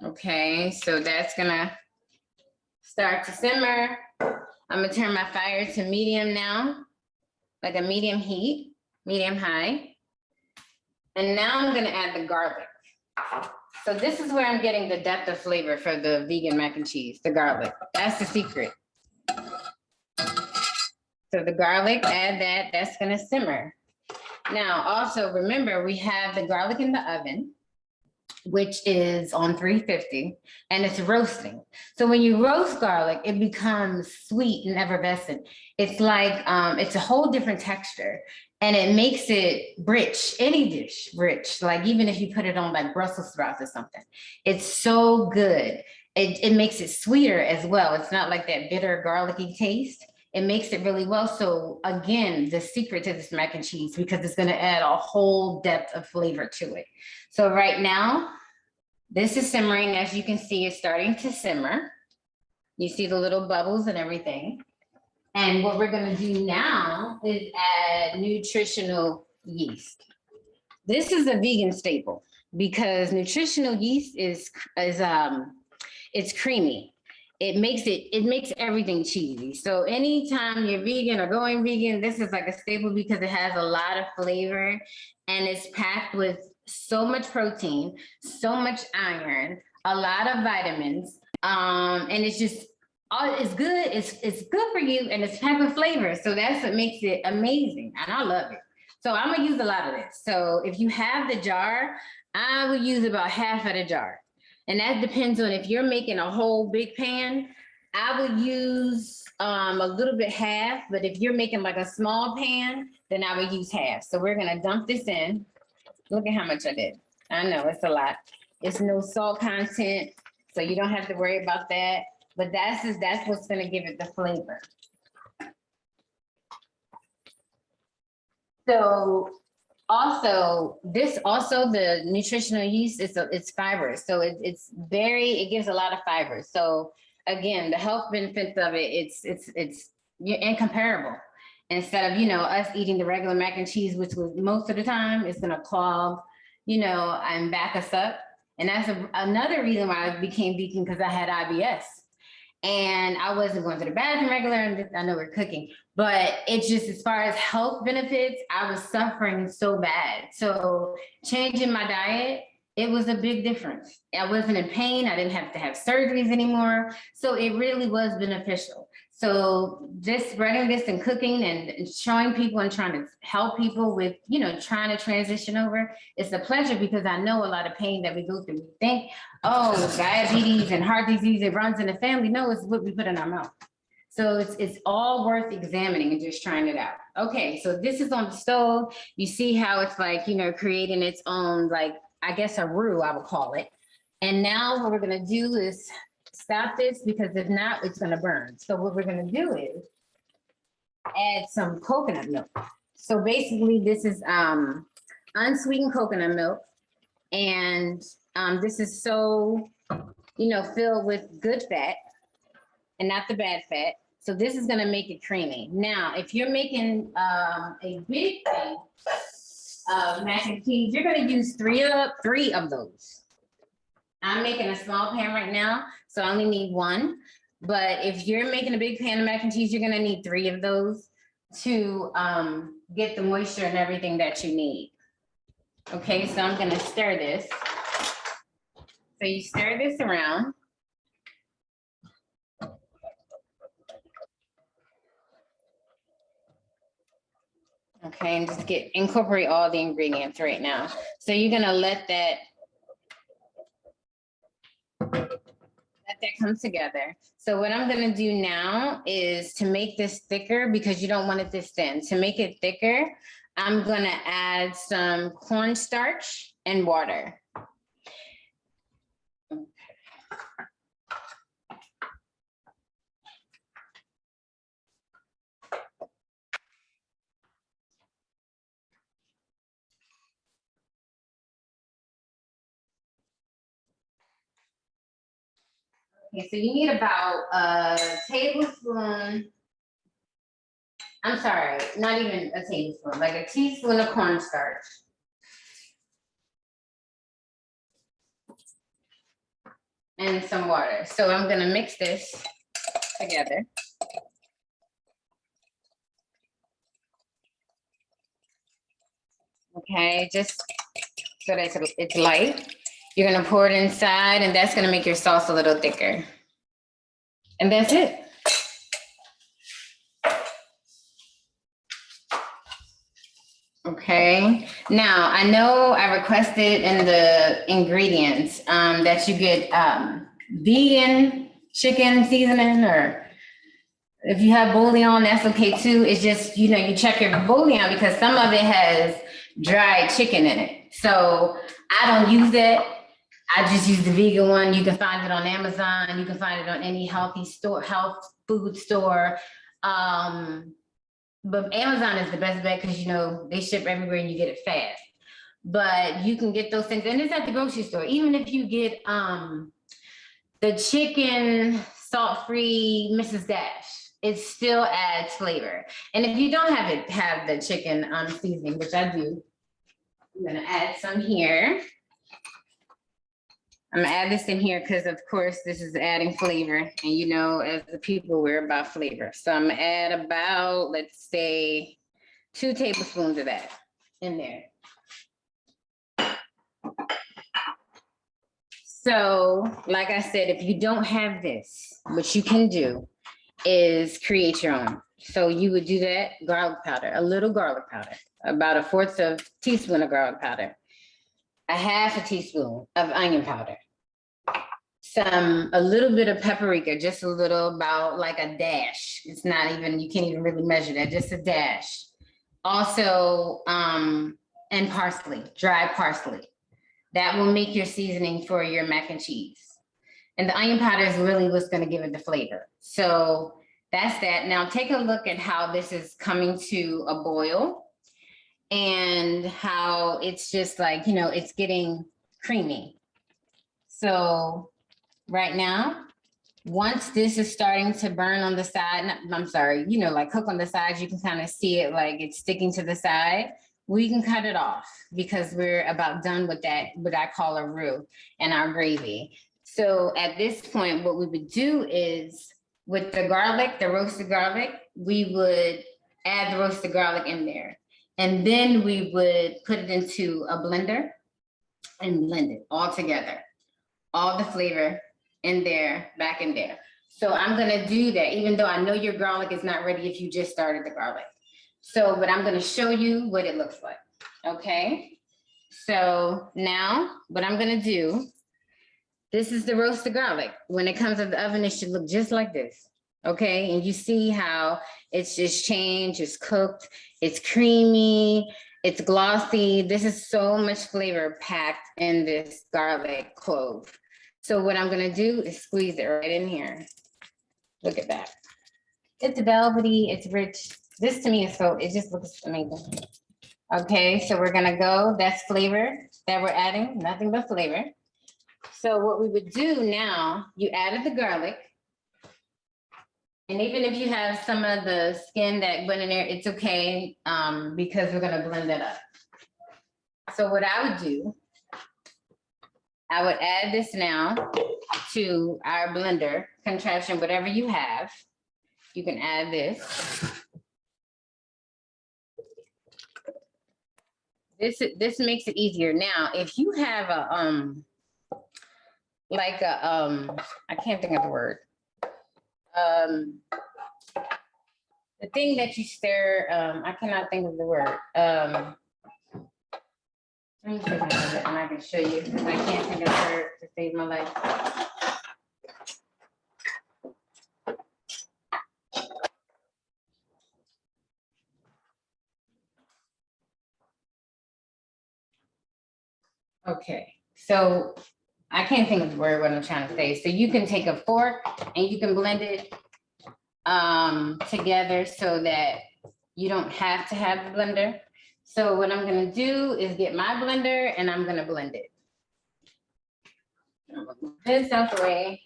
Okay, so that's gonna start to simmer. I'm gonna turn my fire to medium now, like a medium heat, medium high. And now I'm gonna add the garlic. So this is where I'm getting the depth of flavor for the vegan mac and cheese, the garlic. That's the secret. So the garlic, add that, that's gonna simmer. Now, also remember, we have the garlic in the oven, which is on 350, and it's roasting. So when you roast garlic, it becomes sweet and effervescent. It's like, it's a whole different texture. And it makes it rich, any dish rich, like even if you put it on like Brussels sprouts or something, it's so good. It makes it sweeter as well. It's not like that bitter garlicky taste. It makes it really well. So again, the secret to this mac and cheese, because it's gonna add a whole depth of flavor to it. So right now, this is simmering. As you can see, it's starting to simmer. You see the little bubbles and everything. And what we're gonna do now is add nutritional yeast. This is a vegan staple because nutritional yeast is it's creamy. It makes everything cheesy. So anytime you're vegan or going vegan, this is like a staple because it has a lot of flavor and it's packed with so much protein, so much iron, a lot of vitamins, and it's just it's good. It's good for you, and it's packed with flavor. So that's what makes it amazing, and I love it. So I'm gonna use a lot of this. So if you have the jar, I would use about half of the jar, and that depends on if you're making a whole big pan. I would use a little bit half, but if you're making like a small pan, then I would use half. So we're gonna dump this in. Look at how much I did. I know it's a lot. It's no salt content, so you don't have to worry about that. But that's what's gonna give it the flavor. So also, the nutritional yeast, it's fiber. So it gives a lot of fiber. So again, the health benefits of it, it's incomparable. Instead of, us eating the regular mac and cheese, which was most of the time, it's gonna clog, and back us up. And that's another reason why I became vegan, because I had IBS. And I wasn't going to the bathroom regular, and I know we're cooking, but it's just as far as health benefits, I was suffering so bad. So changing my diet, it was a big difference. I wasn't in pain. I didn't have to have surgeries anymore. So it really was beneficial. So just spreading this and cooking and showing people and trying to help people with, trying to transition over, it's a pleasure because I know a lot of pain that we go through. We think, oh, diabetes and heart disease, it runs in the family. No, it's what we put in our mouth. So it's all worth examining and just trying it out. Okay, so this is on the stove. You see how it's like, creating its own, like, I guess a roux, I would call it. And now what we're gonna do is stop this, because if not, it's gonna burn. So what we're gonna do is add some coconut milk. So basically this is unsweetened coconut milk. And this is so, filled with good fat and not the bad fat. So this is gonna make it creamy. Now, if you're making a big thing of mac and cheese, you're gonna use three of those. I'm making a small pan right now, so I only need one. But if you're making a big pan of mac and cheese, you're gonna need 3 of those to get the moisture and everything that you need. Okay, so I'm gonna stir this. So you stir this around. Okay, and just incorporate all the ingredients right now. So you're gonna let that come together. So what I'm gonna do now is to make this thicker, because you don't want it this thin. To make it thicker, I'm gonna add some cornstarch and water. Okay, so you need about a tablespoon. I'm sorry, not even a tablespoon, like a teaspoon of cornstarch. And some water. So I'm gonna mix this together. Okay, just so that it's light. You're gonna pour it inside, and that's gonna make your sauce a little thicker. And that's it. Okay, now I know I requested in the ingredients that you get vegan chicken seasoning, or If you have bouillon, that's okay too. It's just, you know, you check your bouillon because some of it has dried chicken in it. So I don't use that. I just use the vegan one. You can find it on Amazon. You can find it on any health food store. But Amazon is the best bet because, you know, they ship everywhere and you get it fast. But you can get those things, and it's at the grocery store. Even if you get the chicken salt-free Mrs. Dash, it still adds flavor. And if you don't have the chicken seasoning, which I do, I'm gonna add some here. I'm gonna add this in here because of course this is adding flavor, and you know, as the people, we're about flavor. So I'm gonna add about, let's say, 2 tablespoons of that in there. So, like I said, if you don't have this, what you can do is create your own. So you would do that, garlic powder, a little garlic powder, about 1/4 teaspoon of garlic powder, 1/2 teaspoon of onion powder, a little bit of paprika, just a little, about like a dash. It's not even, you can't even really measure that, just a dash. Also, and parsley, dry parsley. That will make your seasoning for your mac and cheese. And the onion powder is really what's gonna give it the flavor. So that's that. Now take a look at how this is coming to a boil and how it's just like, you know, it's getting creamy. So right now, once this is starting to burn on the side, I'm sorry, you know, like cook on the sides, you can kind of see it like it's sticking to the side. We can cut it off because we're about done with that, what I call a roux and our gravy. So at this point, what we would do is with the garlic, the roasted garlic, we would add the roasted garlic in there. And then we would put it into a blender and blend it all together. All the flavor in there, back in there. So I'm gonna do that, even though I know your garlic is not ready if you just started the garlic. So, but I'm gonna show you what it looks like, okay? So now what I'm gonna do, this is the roasted garlic. When it comes out of the oven, it should look just like this, okay? And you see how it's just changed, it's cooked, it's creamy, it's glossy. This is so much flavor packed in this garlic clove. So what I'm gonna do is squeeze it right in here. Look at that. It's velvety, it's rich. This to me is so, it just looks amazing. Okay, so we're gonna go, that's flavor that we're adding, nothing but flavor. So what we would do now, you added the garlic. And even if you have some of the skin that went in there, it's okay, because we're gonna blend it up. So what I would do, I would add this now to our blender contraption, whatever you have. You can add this. This makes it easier. Now, if you have a like a I can't think of the word. The thing that you stir, I cannot think of the word. Let me see if I have it and I can show you because I can't think of the word to save my life. Okay, so I can't think of the word what I'm trying to say. So you can take a fork and you can blend it together so that you don't have to have the blender. So what I'm gonna do is get my blender and I'm gonna blend it. Move this out the way.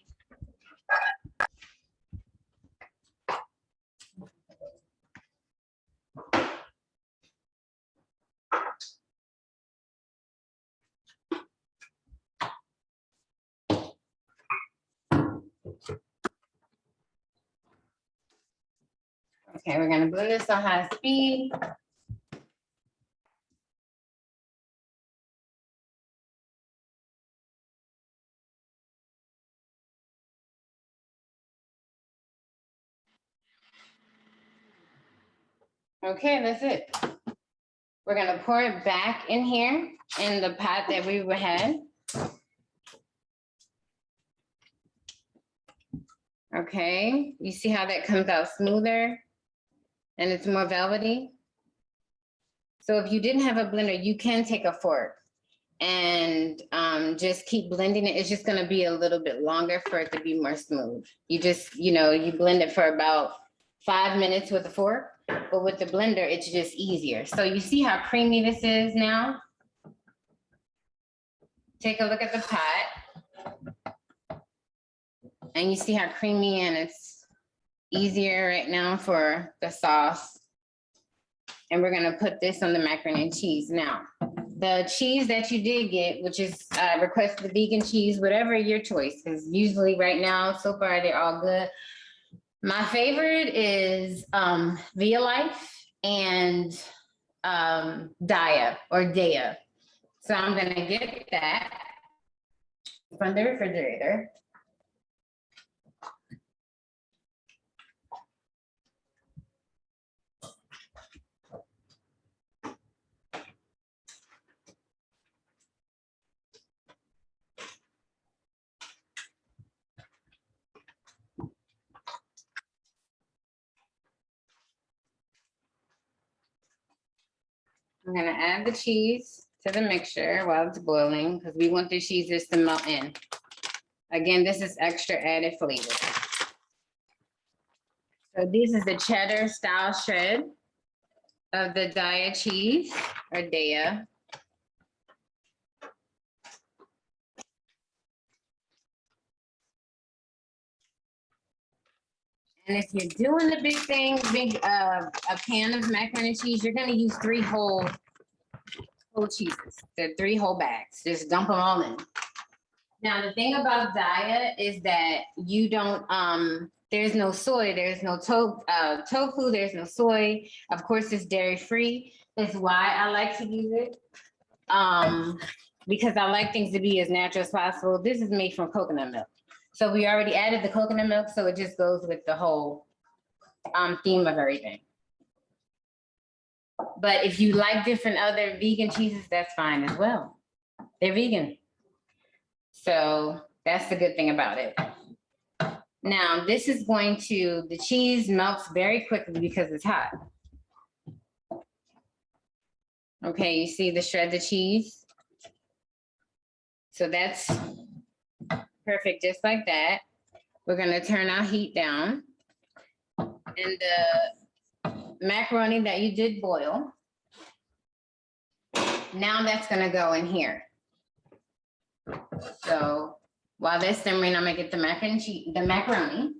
Okay, we're gonna blend this on high speed. Okay, that's it. We're gonna pour it back in here in the pot that we had. Okay, you see how that comes out smoother and it's more velvety? So if you didn't have a blender, you can take a fork and just keep blending it. It's just gonna be a little bit longer for it to be more smooth. You just, you blend it for about 5 minutes with a fork, but with the blender, it's just easier. So you see how creamy this is now? Take a look at the pot. And you see how creamy and it's easier right now for the sauce. And we're gonna put this on the macaroni and cheese. Now, the cheese that you did get, which is request the vegan cheese, whatever your choice, because usually right now, so far, they're all good. My favorite is Via Life and Daya or Daya. So I'm gonna get that from the refrigerator. I'm gonna add the cheese to the mixture while it's boiling because we want the cheeses to melt in. Again, this is extra added flavor. So this is the cheddar style shred of the Daya cheese or Daya. And if you're doing the big thing, a pan of macaroni and cheese, you're gonna use 3 whole cheeses. They're 3 whole bags. Just dump them all in. Now, the thing about Daya is that you don't, there's no soy, there's no tofu, there's no soy. Of course, it's dairy free. That's why I like to use it. Because I like things to be as natural as possible. This is made from coconut milk. So we already added the coconut milk, so it just goes with the whole theme of everything. But if you like different other vegan cheeses, that's fine as well. They're vegan. So that's the good thing about it. Now, this is going to, the cheese melts very quickly because it's hot. Okay, you see the shredded cheese? So that's perfect, just like that. We're gonna turn our heat down. And the macaroni that you did boil, now that's gonna go in here. So while that's simmering, I'm gonna get the macaroni.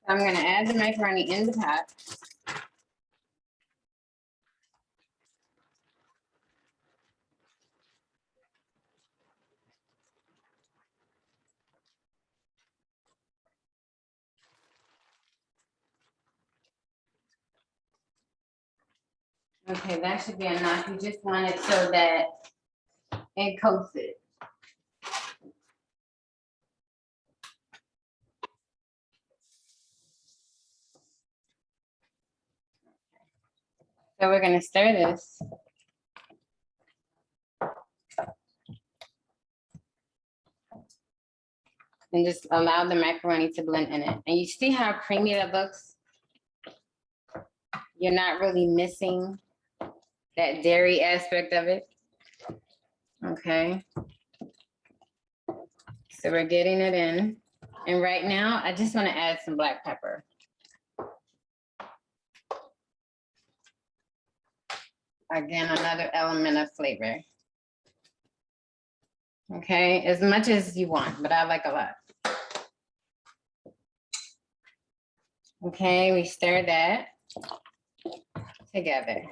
I'm gonna add the macaroni in the pot. Okay, that should be enough. You just want it so that it coats it. So we're gonna stir this. And just allow the macaroni to blend in it. And you see how creamy that looks? You're not really missing that dairy aspect of it. Okay. So we're getting it in. And right now, I just want to add some black pepper. Again, another element of flavor. Okay, as much as you want, but I like a lot. Okay, we stir that together.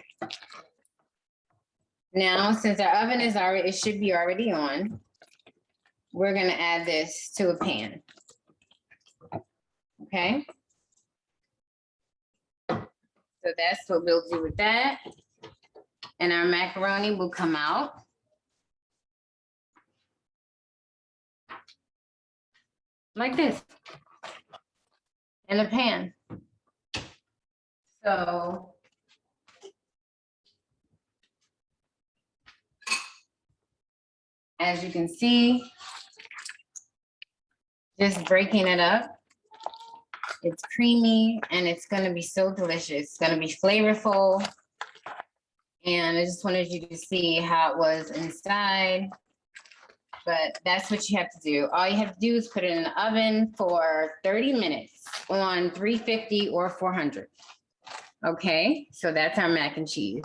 Now, since our oven is already, it should be already on, we're gonna add this to a pan. Okay. So that's what we'll do with that. And our macaroni will come out. Like this. In a pan. So. As you can see, just breaking it up. It's creamy and it's gonna be so delicious. It's gonna be flavorful. And I just wanted you to see how it was inside. But that's what you have to do. All you have to do is put it in the oven for 30 minutes on 350 or 400. Okay, so that's our mac and cheese.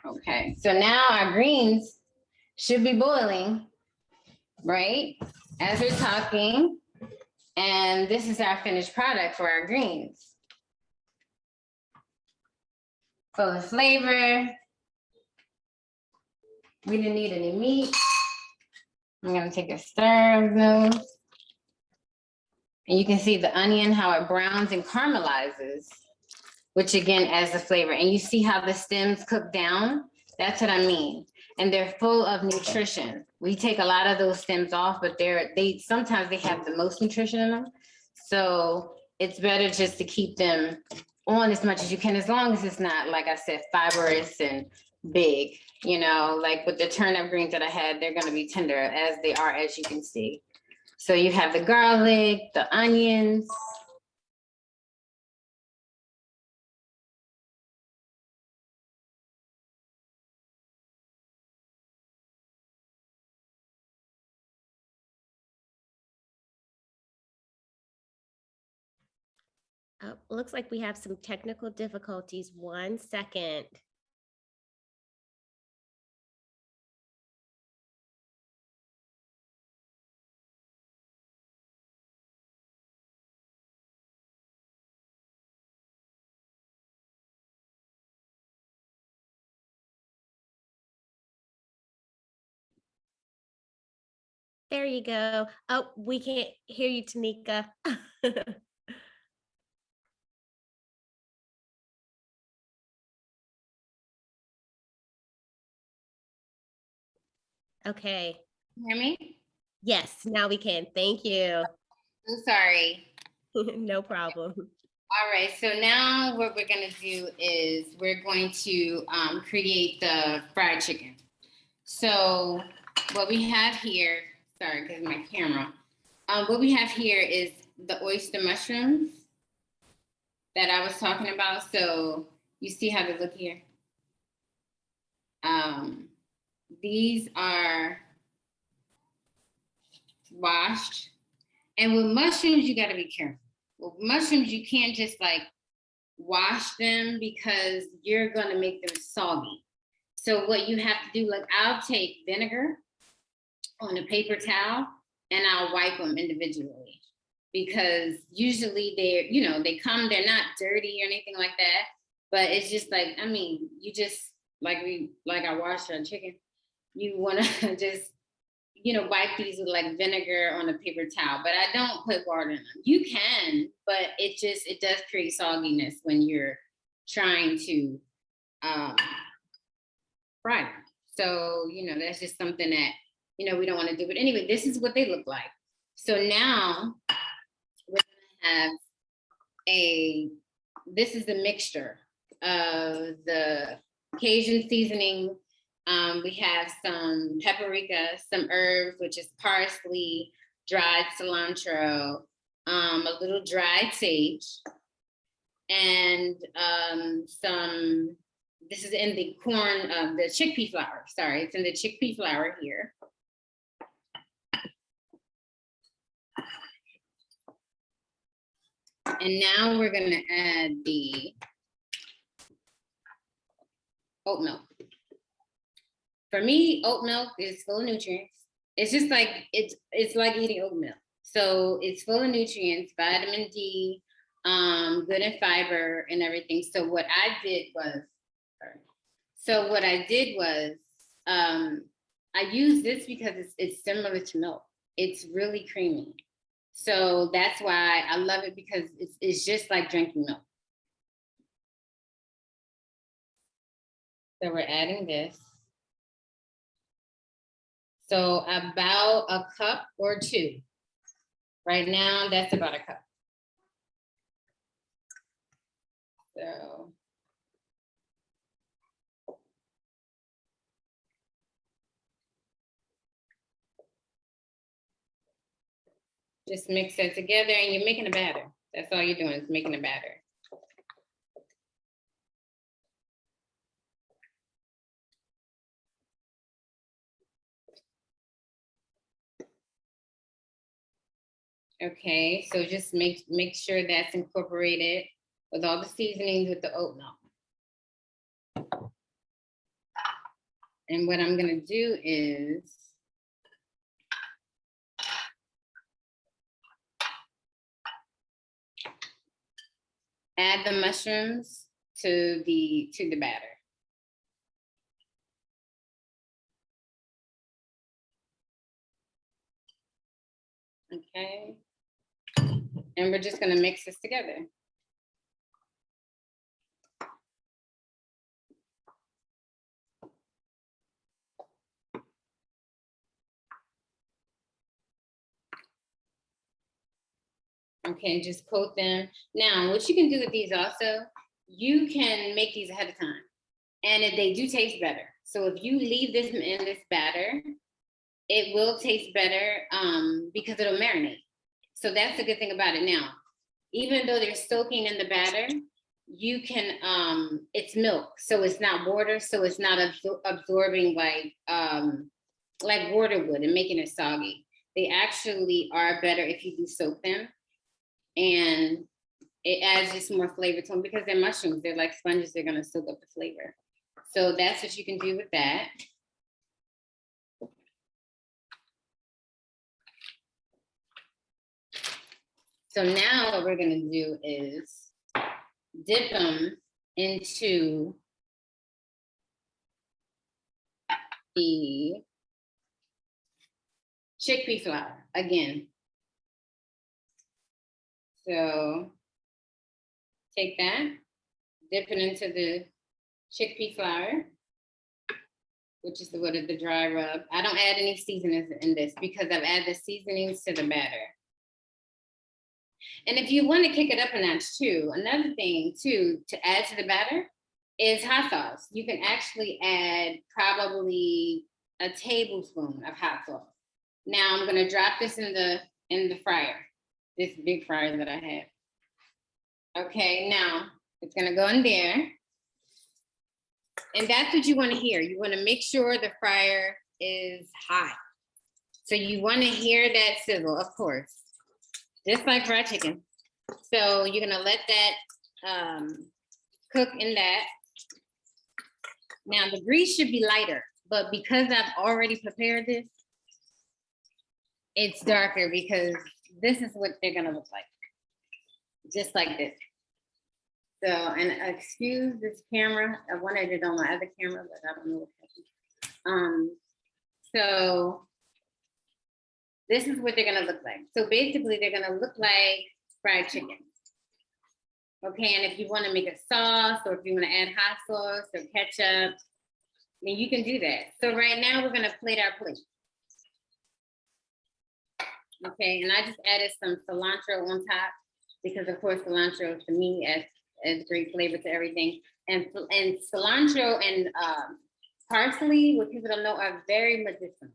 Okay, so now our greens should be boiling, right? As we're talking, and this is our finished product for our greens. Full of flavor. We didn't need any meat. I'm gonna take a stir of those. And you can see the onion, how it browns and caramelizes, which again adds the flavor. And you see how the stems cook down? That's what I mean. And they're full of nutrition. We take a lot of those stems off, but sometimes they have the most nutrition in them. So it's better just to keep them on as much as you can, as long as it's not, like I said, fibrous and big. You know, like with the turnip greens that I had, they're gonna be tender as they are, as you can see. So you have the garlic, the onions. Oh, looks like we have some technical difficulties. 1 second. There you go. Oh, we can't hear you, Tanika. Okay. Hear me? Yes, now we can. Thank you. I'm sorry. No problem. All right, so now what we're gonna do is we're going to create the fried chicken. So what we have here, sorry, because my camera. What we have here is the oyster mushrooms that I was talking about. So you see how they look here? These are washed. And with mushrooms, you gotta be careful. With mushrooms, you can't just like wash them because you're gonna make them soggy. So what you have to do, like I'll take vinegar on a paper towel and I'll wipe them individually because usually they come, they're not dirty or anything like that, but it's just like, I mean, you just, like I washed our chicken, you wanna just, wipe these with like vinegar on a paper towel, but I don't put water in them. You can, but it does create sogginess when you're trying to fry them. So, that's just something that, we don't want to do. But anyway, this is what they look like. So now we're gonna have this is the mixture of the Cajun seasoning. We have some paprika, some herbs, which is parsley, dried cilantro, a little dried sage, and this is in the the chickpea flour. Sorry, it's in the chickpea flour here. And now we're gonna add the oat milk. For me, oat milk is full of nutrients. It's just like, it's like eating oat milk. So it's full of nutrients, vitamin D, good in fiber and everything. So what I did was, So what I did was, I used this because it's similar to milk. It's really creamy. So that's why I love it, because it's just like drinking milk. So we're adding this. So about a cup or two. Right now, that's about a cup. So. Just mix that together and you're making a batter. That's all you're doing, is making a batter. Okay, so just make sure that's incorporated with all the seasonings with the oat milk. And what I'm gonna do is add the mushrooms to the batter. Okay. And we're just gonna mix this together. Okay, and just coat them. Now, what you can do with these also, you can make these ahead of time. And if they do taste better. So if you leave this in this batter, it will taste better because it'll marinate. So that's the good thing about it. Now, even though they're soaking in the batter, you can, it's milk, so it's not water, so it's not absorbing like water would and making it soggy. They actually are better if you do soak them, and it adds just more flavor to them because they're mushrooms. They're like sponges. They're gonna soak up the flavor. So that's what you can do with that. So now what we're gonna do is dip them into the chickpea flour again. So take that, dip it into the chickpea flour, which is the dry rub. I don't add any seasonings in this because I've added the seasonings to the batter. And if you want to kick it up a notch too, another thing too to add to the batter is hot sauce. You can actually add probably a tablespoon of hot sauce. Now I'm gonna drop this in the fryer, this big fryer that I have. Okay, now it's gonna go in there. And that's what you wanna hear. You wanna make sure the fryer is hot. So you wanna hear that sizzle, of course, just like fried chicken. So you're gonna let that cook in that. Now the grease should be lighter, but because I've already prepared this, it's darker because this is what they're gonna look like. Just like this. So, and excuse this camera. I wanted it on my other camera, but I don't know what happened. So this is what they're gonna look like. So basically they're gonna look like fried chicken. Okay, and if you wanna make a sauce or if you wanna add hot sauce or ketchup, then you can do that. So right now we're gonna plate our plate. Okay, and I just added some cilantro on top because of course cilantro to me adds great flavor to everything. And cilantro and parsley, what people don't know, are very medicinal.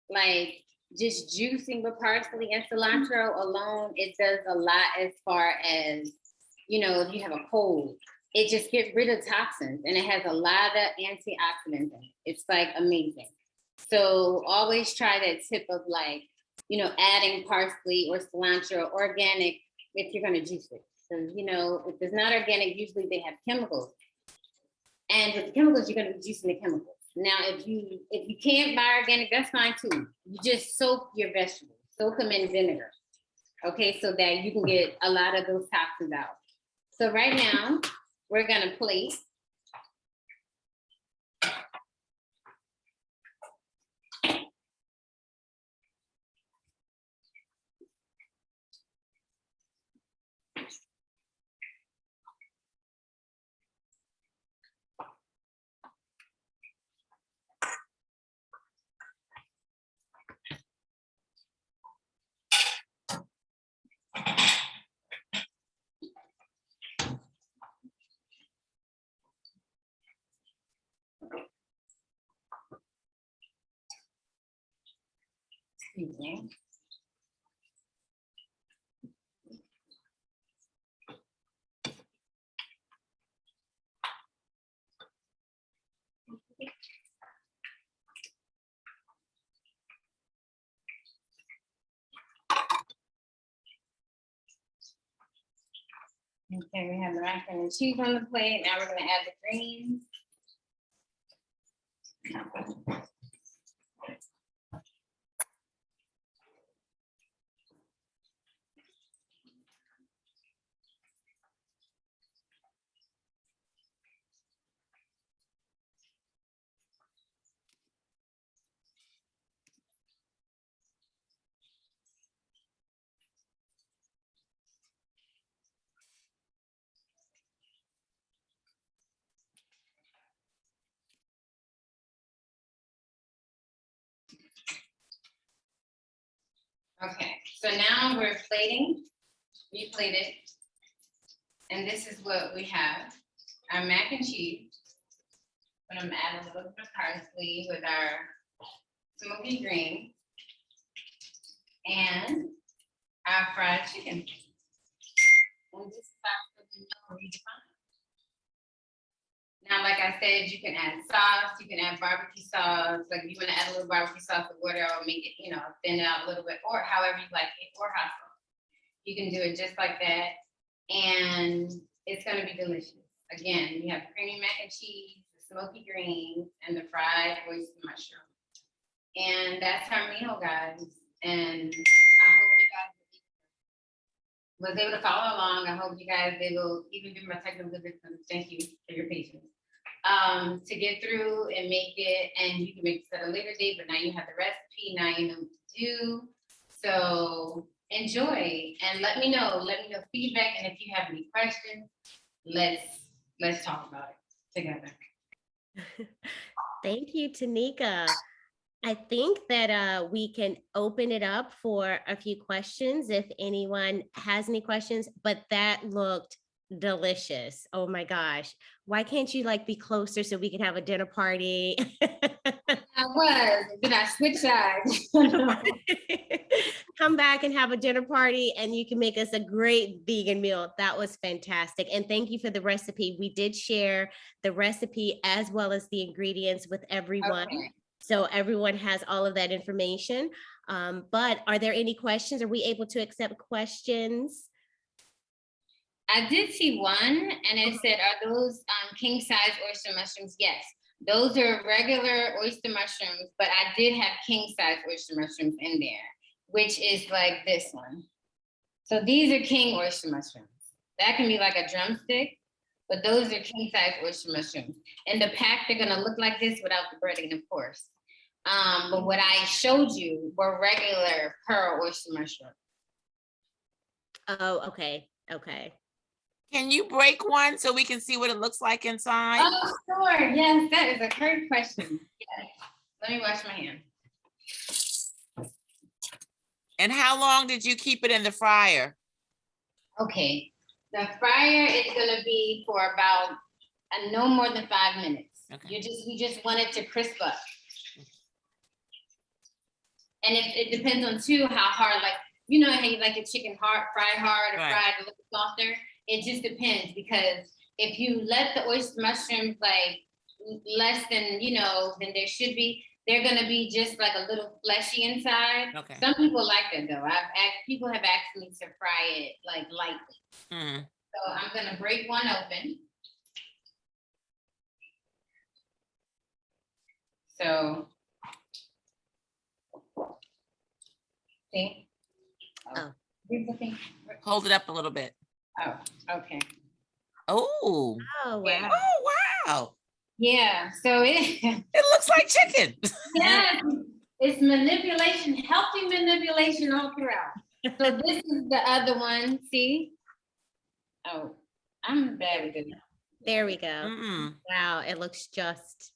Like just juicing with parsley and cilantro alone, it does a lot as far as, you know, if you have a cold, it just gets rid of toxins and it has a lot of antioxidants in it. It's like amazing. So always try that tip of like, you know, adding parsley or cilantro, organic, if you're gonna juice it. So, you know, if it's not organic, usually they have chemicals. And with the chemicals, you're gonna be juicing the chemicals. Now, if you can't buy organic, that's fine too. You just soak your vegetables, soak them in vinegar. Okay, so that you can get a lot of those toxins out. So right now, we're gonna plate Excuse me. Okay, we have the macaroni and cheese on the plate. Now we're gonna add the greens. Okay, so now we're plating. We plated. And this is what we have. Our mac and cheese. I'm gonna add a little bit of parsley with our smoky green. And our fried chicken. And this is our Redefined. Now, like I said, you can add sauce, you can add barbecue sauce, like if you wanna add a little barbecue sauce or whatever, or make it, thin it out a little bit, or however you like it, or hot sauce. You can do it just like that, and it's gonna be delicious. Again, you have creamy mac and cheese, the smoky greens, and the fried oyster mushroom. And that's our meal, guys. And I hope you guys was able to follow along. I hope you guys will even do my technical difficulties. Thank you for your patience. To get through and make it, and you can make this at a later date, but now you have the recipe, now you know what to do. So enjoy and let me know feedback, and if you have any questions, let's talk about it together. Thank you, Tanika. I think that we can open it up for a few questions if anyone has any questions, but that looked delicious. Oh my gosh. Why can't you be closer so we can have a dinner party? Did I switch sides? Come back and have a dinner party and you can make us a great vegan meal. That was fantastic. And thank you for the recipe. We did share the recipe as well as the ingredients with everyone. Okay. So everyone has all of that information. But are there any questions? Are we able to accept questions? I did see one, and it said, are those king size oyster mushrooms? Yes, those are regular oyster mushrooms, but I did have king size oyster mushrooms in there, which is like this one. So these are king oyster mushrooms. That can be like a drumstick, but those are king size oyster mushrooms. In the pack, they're gonna look like this without the breading, of course. But what I showed you were regular pearl oyster mushrooms. Oh, okay, okay. Can you break one so we can see what it looks like inside? Oh, sure. Yes, that is a great question. Yes. Let me wash my hand. And how long did you keep it in the fryer? Okay. The fryer is going to be for about no more than 5 minutes. Okay. We just want it to crisp up. And it depends on too how hard, how you like your chicken fried hard or fried a little softer. It just depends, because if you let the oyster mushrooms less than than there should be, they're gonna be just like a little fleshy inside. Okay. Some people like that though. People have asked me to fry it lightly. Mm. So I'm gonna break one open. So see. Oh. Here's the thing. Hold it up a little bit. Oh, okay. Oh. Oh, wow. Yeah. Oh, wow. Yeah, so it looks like chicken. Yeah, it's manipulation, healthy manipulation all throughout. So this is the other one, see? Oh, I'm bad with it. There we go. Mm-mm. Wow, it looks just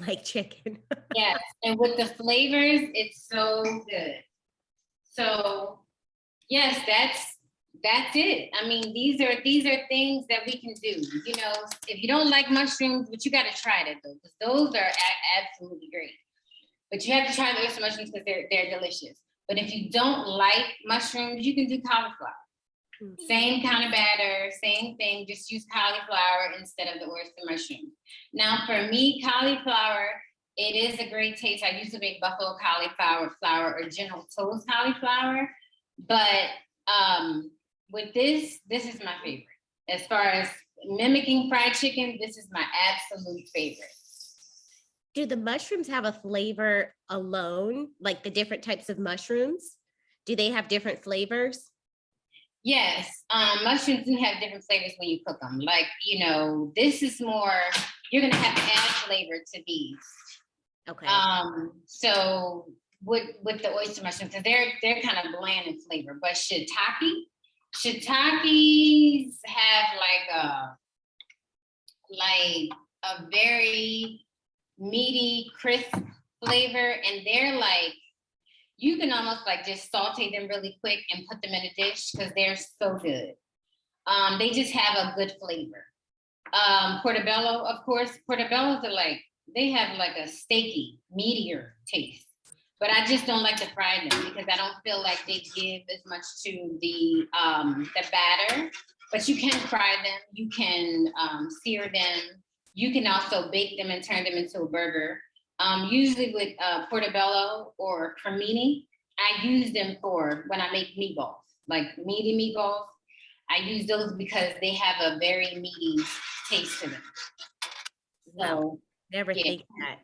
like chicken. Yes, and with the flavors, it's so good. So yes, that's it. I mean, these are things that we can do. If you don't like mushrooms, but you got to try it though, because those are absolutely great. But you have to try the oyster mushrooms because they're delicious. But if you don't like mushrooms, you can do cauliflower. Same kind of batter, same thing, just use cauliflower instead of the oyster mushroom. Now for me, cauliflower, it is a great taste. I used to make buffalo cauliflower flour or General Tso's cauliflower, but with this is my favorite. As far as mimicking fried chicken, this is my absolute favorite. Do the mushrooms have a flavor alone, like the different types of mushrooms? Do they have different flavors? Yes, mushrooms do have different flavors when you cook them. Like, you know, this is more, you're gonna have to add flavor to these. Okay. So with the oyster mushroom, because they're kind of bland in flavor, but shiitakes have like a very meaty, crisp flavor, and they're like, you can almost like just saute them really quick and put them in a dish because they're so good. They just have a good flavor. Portobello, of course, portobellos are like, they have like a steaky, meatier taste. But I just don't like to fry them because I don't feel like they give as much to the batter. But you can fry them, you can sear them, you can also bake them and turn them into a burger. Usually with portobello or cremini, I use them for when I make meatballs, like meaty meatballs. I use those because they have a very meaty taste to them. So Never yeah. think that.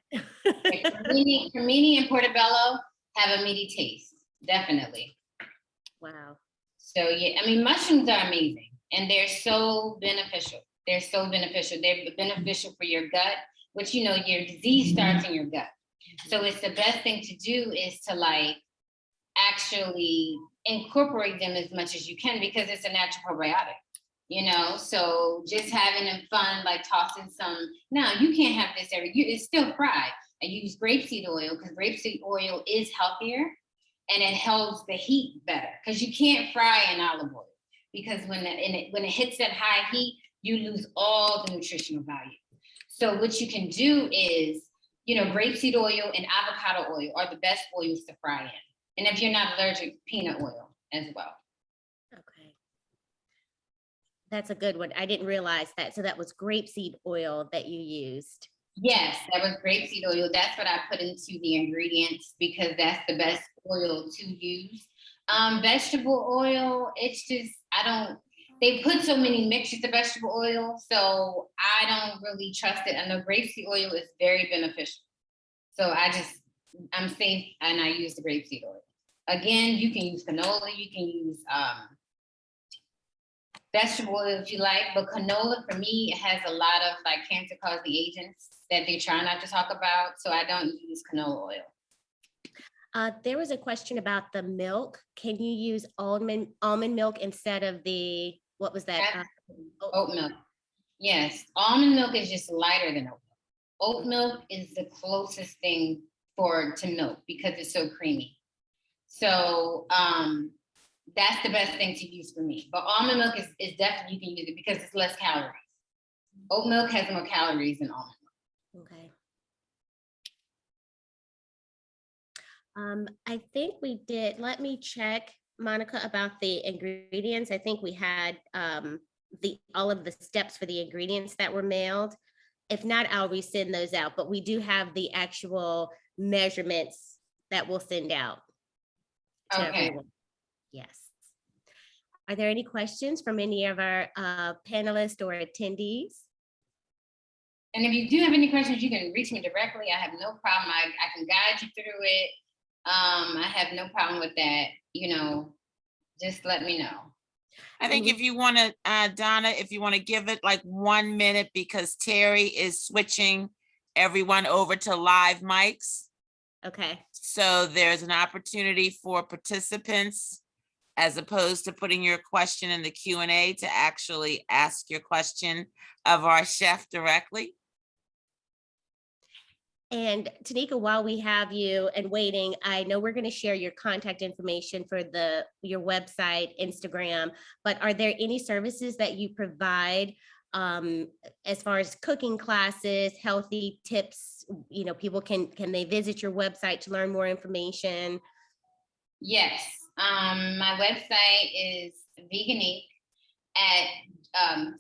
Cremini and portobello have a meaty taste, definitely. Wow. So yeah, I mean, mushrooms are amazing and they're so beneficial. They're so beneficial. They're beneficial for your gut, which, you know, your disease starts in your gut. So it's the best thing to do is to like actually incorporate them as much as you can because it's a natural probiotic, you know? So just having them fun, like tossing some, now you can't have this it's still fried. I use grapeseed oil because grapeseed oil is healthier and it holds the heat better because you can't fry in olive oil because when it hits that high heat, you lose all the nutritional value. So what you can do is, you know, grapeseed oil and avocado oil are the best oils to fry in. And if you're not allergic, peanut oil as well. Okay. That's a good one. I didn't realize that. So that was grapeseed oil that you used. Yes, that was grapeseed oil. That's what I put into the ingredients because that's the best oil to use. Vegetable oil, it's just, they put so many mixtures of vegetable oil, so I don't really trust it. I know grapeseed oil is very beneficial. So I'm safe and I use the grapeseed oil. Again, you can use canola, you can use vegetable oil if you like, but canola for me has a lot of like cancer causing agents that they try not to talk about, so I don't use canola oil. There was a question about the milk. Can you use almond milk instead of the, what was that? Oat milk. Yes, almond milk is just lighter than oat milk. Oat milk is the closest thing to milk because it's so creamy. So that's the best thing to use for me. But almond milk is definitely, you can use it because it's less calories. Oat milk has more calories than almond milk. Okay. I think we did. Let me check, Monica, about the ingredients. I think we had all of the steps for the ingredients that were mailed. If not, I'll resend those out, but we do have the actual measurements that we'll send out to everyone. Yes. Are there any questions from any of our panelists or attendees? And if you do have any questions, you can reach me directly. I have no problem. I can guide you through it. I have no problem with that. You know, just let me know. I think if you want to, Donna, if you want to give it like 1 minute because Terry is switching everyone over to live mics. Okay. So there's an opportunity for participants, as opposed to putting your question in the Q&A, to actually ask your question of our chef directly. And Tanika, while we have you and waiting, I know we're going to share your contact information for your website, Instagram, but are there any services that you provide as far as cooking classes, healthy tips, people can they visit your website to learn more information? Yes, my website is veganique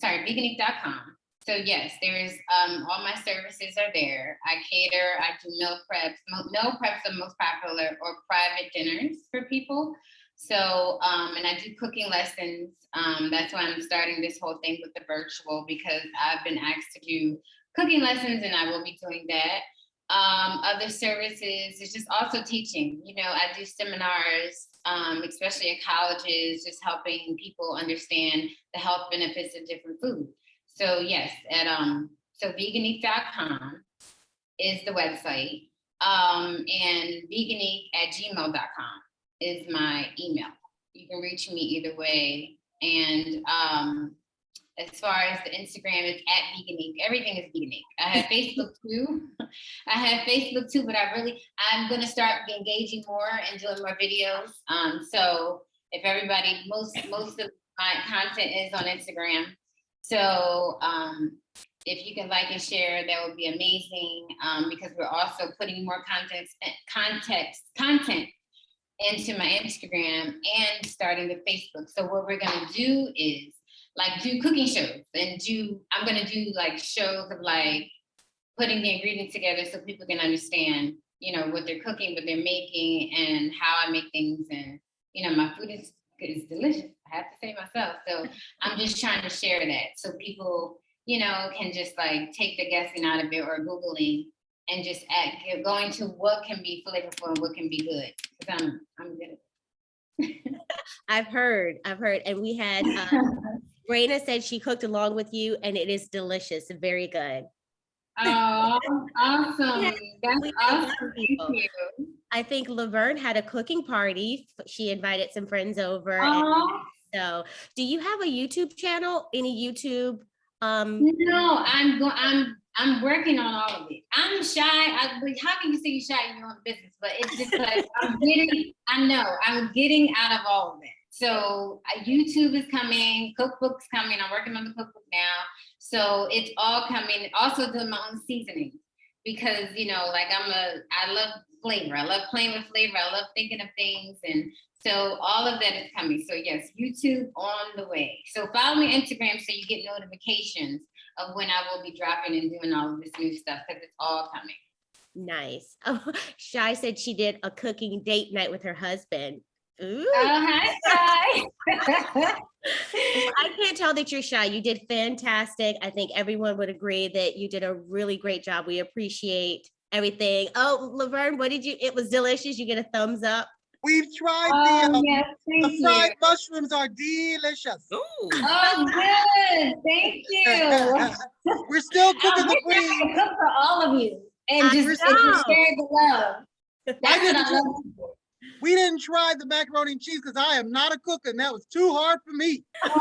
veganique.com. So yes, there's all my services are there. I cater, I do meal preps. Meal preps are most popular, or private dinners for people. So and I do cooking lessons. That's why I'm starting this whole thing with the virtual, because I've been asked to do cooking lessons and I will be doing that. Other services is just also teaching. I do seminars, especially at colleges, just helping people understand the health benefits of different foods. So yes, so veganique.com is the website, and veganique@gmail.com is my email. You can reach me either way. And as far as the Instagram, it's @veganique. Everything is veganique. I have Facebook too. But I'm going to start engaging more and doing more videos. So if everybody, most of my content is on Instagram. So if you can like and share, that would be amazing, because we're also putting more content into my Instagram and starting the Facebook. So what we're going to do is do cooking shows, and I'm going to do shows of putting the ingredients together so people can understand, what they're cooking, what they're making, and how I make things. And, my food is delicious, I have to say myself. So I'm just trying to share that so people, can just take the guessing out of it, or Googling, and just going to what can be flavorful and what can be good. Because I'm good at it. I've heard, and we had, Raina said she cooked along with you, and it is delicious, very good. Oh, awesome. That's awesome. Thank you. I think Laverne had a cooking party. She invited some friends over. So do you have a YouTube channel? Any YouTube? No, I'm working on all of it. I'm shy. How can you say you're shy in your own business? But it's just I'm getting out of all of it. So YouTube is coming, cookbook's coming. I'm working on the cookbook now. So it's all coming. Also doing my own seasoning, because I love flavor. I love playing with flavor. I love thinking of things, and so all of that is coming. So yes, YouTube on the way. So follow me on Instagram so you get notifications of when I will be dropping and doing all of this new stuff, because it's all coming. Nice. Oh, Shai said she did a cooking date night with her husband. Ooh. Oh, hi, Shai. I can't tell that you're shy. You did fantastic. I think everyone would agree that you did a really great job. We appreciate everything. Oh, Laverne, it was delicious. You get a thumbs up. We've tried the fried mushrooms are delicious. Ooh. Oh, good. Thank you. We're still cooking the greens. I cook for all of you and just share the love. That's what I love. We didn't try the macaroni and cheese because I am not a cook, and that was too hard for me. Okay,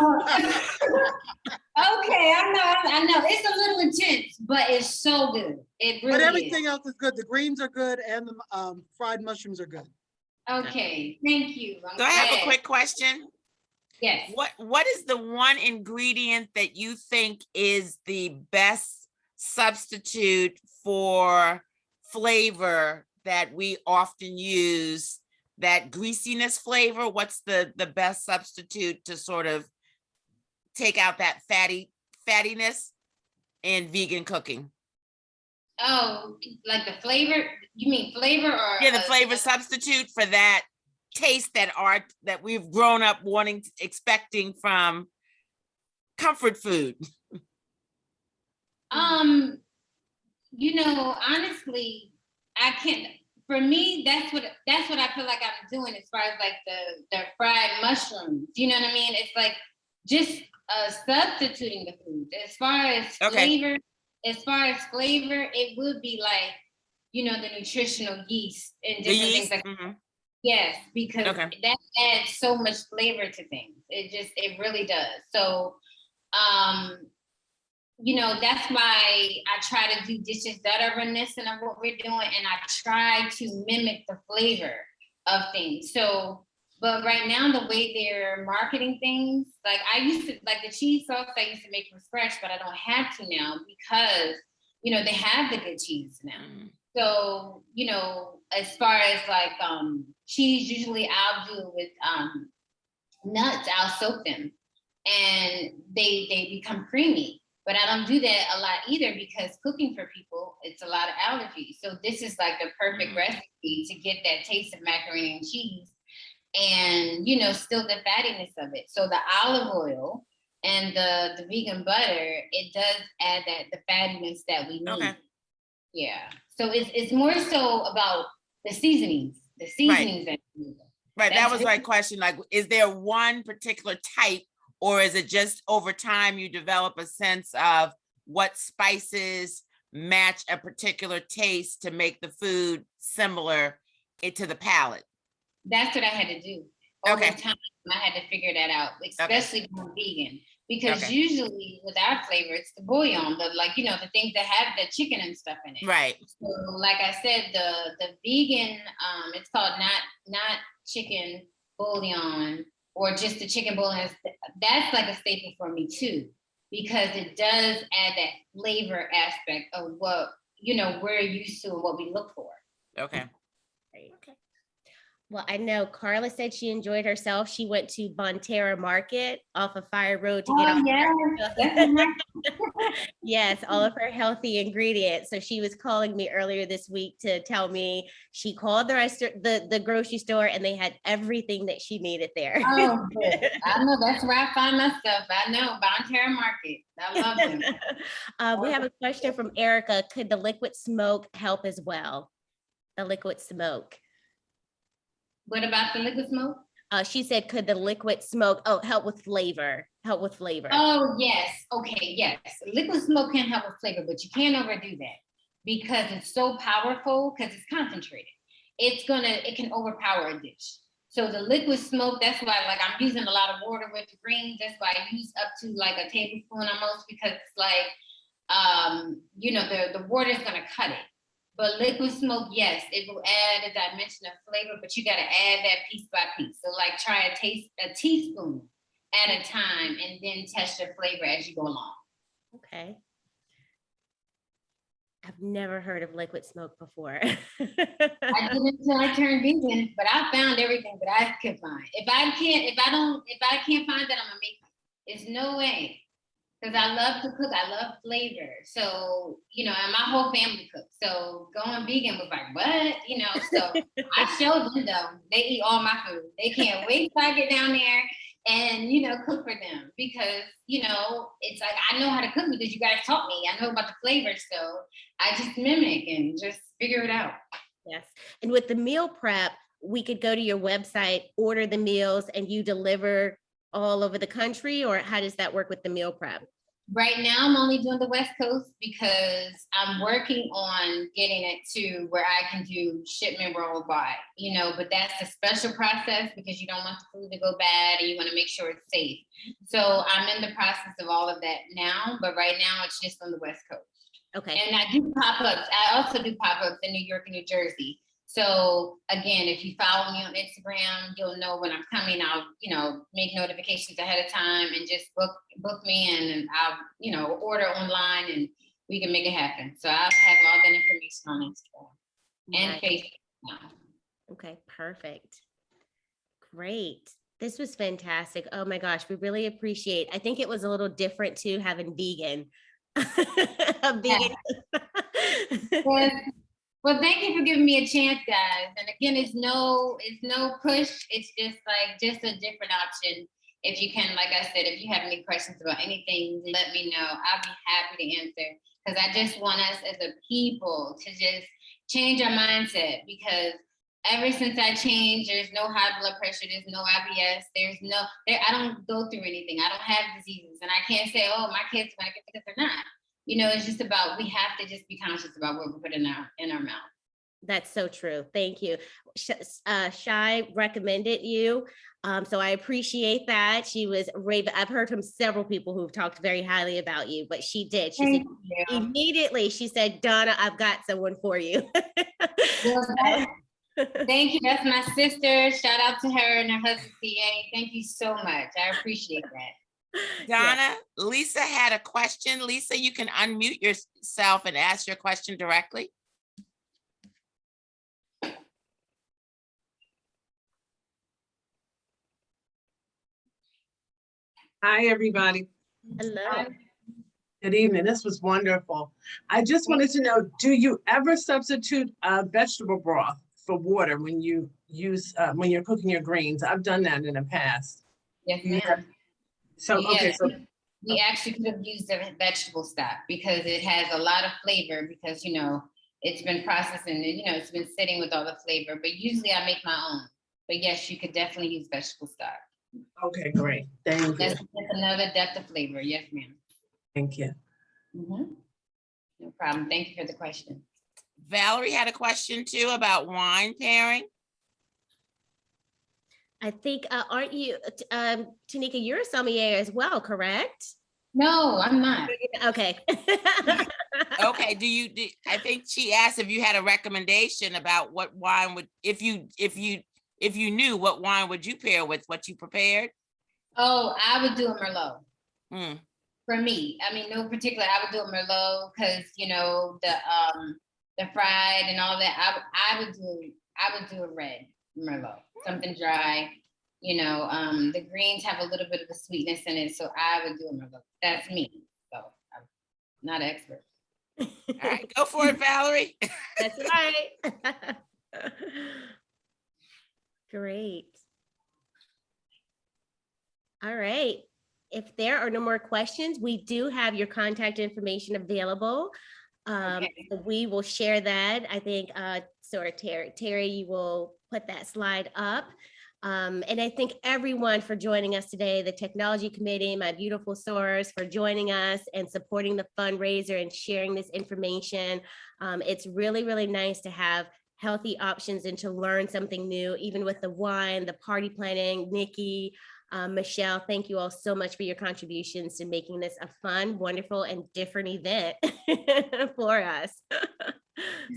I know. It's a little intense, but it's so good. It really But everything is. else is good. The greens are good, and the fried mushrooms are good. Okay, thank you. So I have a quick question. Yes. What is the one ingredient that you think is the best substitute for flavor that we often use? That greasiness flavor, what's the best substitute to sort of take out that fattiness in vegan cooking? Oh, like the flavor? You mean flavor or? Yeah, the flavor substitute for that taste that we've grown up expecting from comfort food. Honestly, I can't. For me, that's what I feel like I'm doing as far as the fried mushrooms. You know what I mean? It's just substituting the food. As far as flavor, it would be the nutritional yeast and different things like that. Yes, because that adds so much flavor to things. It really does. So that's why I try to do dishes that are reminiscent of what we're doing, and I try to mimic the flavor of things. So But right now, the way they're marketing things, like I used to, like the cheese sauce I used to make from scratch, but I don't have to now because, you know, they have the good cheese now. So, you know, as far as like cheese, usually I'll do with nuts, I'll soak them and they become creamy. But I don't do that a lot either because cooking for people, it's a lot of allergies. So this is like the perfect recipe to get that taste of macaroni and cheese and, you know, still the fattiness of it. So the olive oil and the vegan butter, it does add the fattiness that we need. Okay. Yeah. So it's more so about the seasonings. The seasonings that we need. Right, That's that was my question. Like, is there one particular type, or is it just over time you develop a sense of what spices match a particular taste to make the food similar to the palate? That's what I had to do. Over time, I had to figure that out, especially going vegan. Because usually with our flavor, it's the bouillon, the like, you know, the things that have the chicken and stuff in it. Right. So like I said, the vegan, it's called not chicken bouillon or just the chicken bouillon. That's like a staple for me too, because it does add that flavor aspect of what, you know, we're used to and what we look for. Okay. Okay. Well, I know Carla said she enjoyed herself. She went to Bonterra Market off of Fire Road to get yes, all of her healthy ingredients. So she was calling me earlier this week to tell me she called the grocery store and they had everything that she needed there. Oh, good. I know that's where I find my stuff. I know Bonterra Market. I love them. We have a question from Erica. Could the liquid smoke help as well? The liquid smoke. What about the liquid smoke? She said, could the liquid smoke help with flavor? Help with flavor. Oh, yes. Okay, yes. Liquid smoke can help with flavor, but you can't overdo that because it's so powerful because it's concentrated. It can overpower a dish. So the liquid smoke, that's why like I'm using a lot of water with the greens. That's why I use up to like a tablespoon almost because it's like, you know, the water is gonna cut it. But liquid smoke, yes, it will add a dimension of flavor, but you got to add that piece by piece. So like try a teaspoon at a time and then test your flavor as you go along. Okay. I've never heard of liquid smoke before. I didn't until I turned vegan, but I found everything that I could find. If I can't find that, I'm gonna make it. There's no way. Because I love to cook, I love flavor. So, you know, and my whole family cooks. So going vegan was like, what? You know, so I showed them though. They eat all my food. They can't wait till I get down there and, you know, cook for them. Because, you know, it's like, I know how to cook because you guys taught me. I know about the flavors. So I just mimic and just figure it out. Yes. And with the meal prep, we could go to your website, order the meals, and you deliver all over the country, or how does that work with the meal prep? Right now, I'm only doing the West Coast because I'm working on getting it to where I can do shipment worldwide, you know, but that's a special process because you don't want the food to go bad and you want to make sure it's safe. So I'm in the process of all of that now, but right now it's just on the West Coast. Okay. And I do pop-ups. I also do pop-ups in New York and New Jersey. So again, if you follow me on Instagram, you'll know when I'm coming. I'll, you know, make notifications ahead of time and just book me in, and I'll, you know, order online and we can make it happen. So I'll have all that information on Instagram and Facebook now. Okay, perfect. Great. This was fantastic. Oh my gosh, we really appreciate. I think it was a little different too, having vegan. Vegan. Well, thank you for giving me a chance, guys. And again, it's no push. It's just a different option. If you can, like I said, if you have any questions about anything, let me know. I'll be happy to answer. Because I just want us as a people to just change our mindset. Because ever since I changed, there's no high blood pressure, there's no IBS, I don't go through anything. I don't have diseases. And I can't say, oh, my kids are gonna get this or not. You know, it's just about, we have to just be conscious about what we put in our mouth. That's so true. Thank you. Shai recommended you. So I appreciate that. She was raving. I've heard from several people who've talked very highly about you, but she did. She said immediately, she said, Donna, I've got someone for you. Thank you. That's my sister. Shout out to her and her husband, CA. Thank you so much. I appreciate that. Donna, Lisa had a question. Lisa, you can unmute yourself and ask your question directly. Hi, everybody. Hello. Good evening. This was wonderful. I just wanted to know, do you ever substitute vegetable broth for water when you use, when you're cooking your greens? I've done that in the past. Yes, Yeah. ma'am. So, okay, Yes, so, we actually could have used the vegetable stock because it has a lot of flavor because, you know, it's been processed and, you know, it's been sitting with all the flavor, but usually I make my own. But yes, you could definitely use vegetable stock. okay, great. Thank you. That's another depth of flavor. Yes, ma'am. Thank you. Mhm. No problem. Thank you for the question. Valerie had a question too about wine pairing. I think, aren't you, Tanika, you're a sommelier as well, correct? No, I'm not. Okay. Okay, I think she asked if you had a recommendation about what wine would, if you knew what wine would you pair with what you prepared? Oh, I would do a Merlot. Mm. For me, I mean, no particular. I would do a Merlot because you know the fried and all that. I would do a red Merlot, something dry. You know, the greens have a little bit of a sweetness in it, so I would do a Merlot. That's me. So I'm not an expert. All right, go for it, Valerie. That's right. Great. All right. If there are no more questions, we do have your contact information available. Okay. So we will share that. I think, sorry, Terry, you will put that slide up. And I thank everyone for joining us today, the Technology Committee, my beautiful source for joining us and supporting the fundraiser and sharing this information. It's really, really nice to have healthy options and to learn something new, even with the wine, the party planning. Nikki, Michelle, thank you all so much for your contributions to making this a fun, wonderful, and different event for us.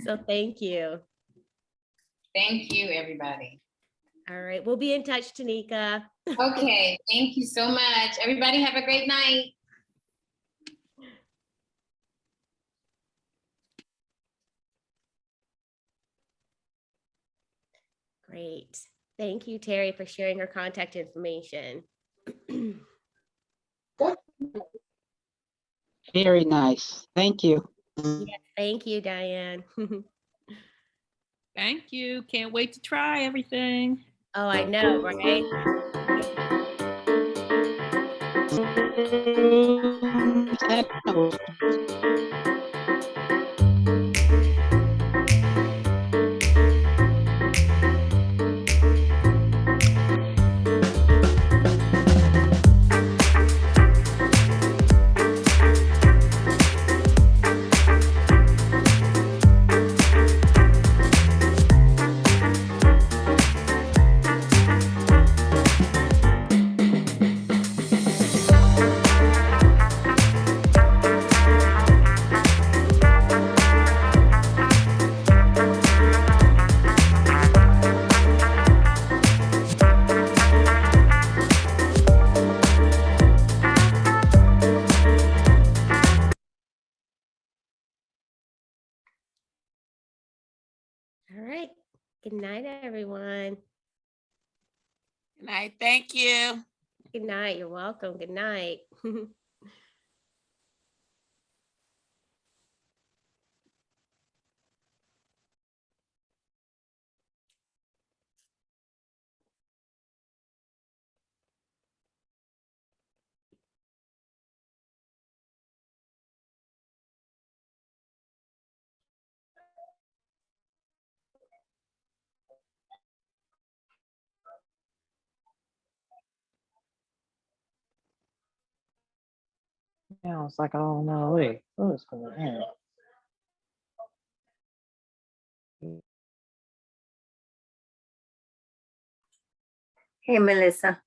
So thank you. Thank you, everybody. All right, we'll be in touch, Tanika. Okay, thank you so much. Everybody have a great night. Great. Thank you, Terry, for sharing her contact information. Very nice. Thank you. Yes, thank you, Diane. Thank you. Can't wait to try everything. Oh, I know, right? All right. Good night, everyone. Good night. Thank you. Good night. You're welcome. Good night. Now it's like I don't know. Wait, what's going on? Hey, Melissa.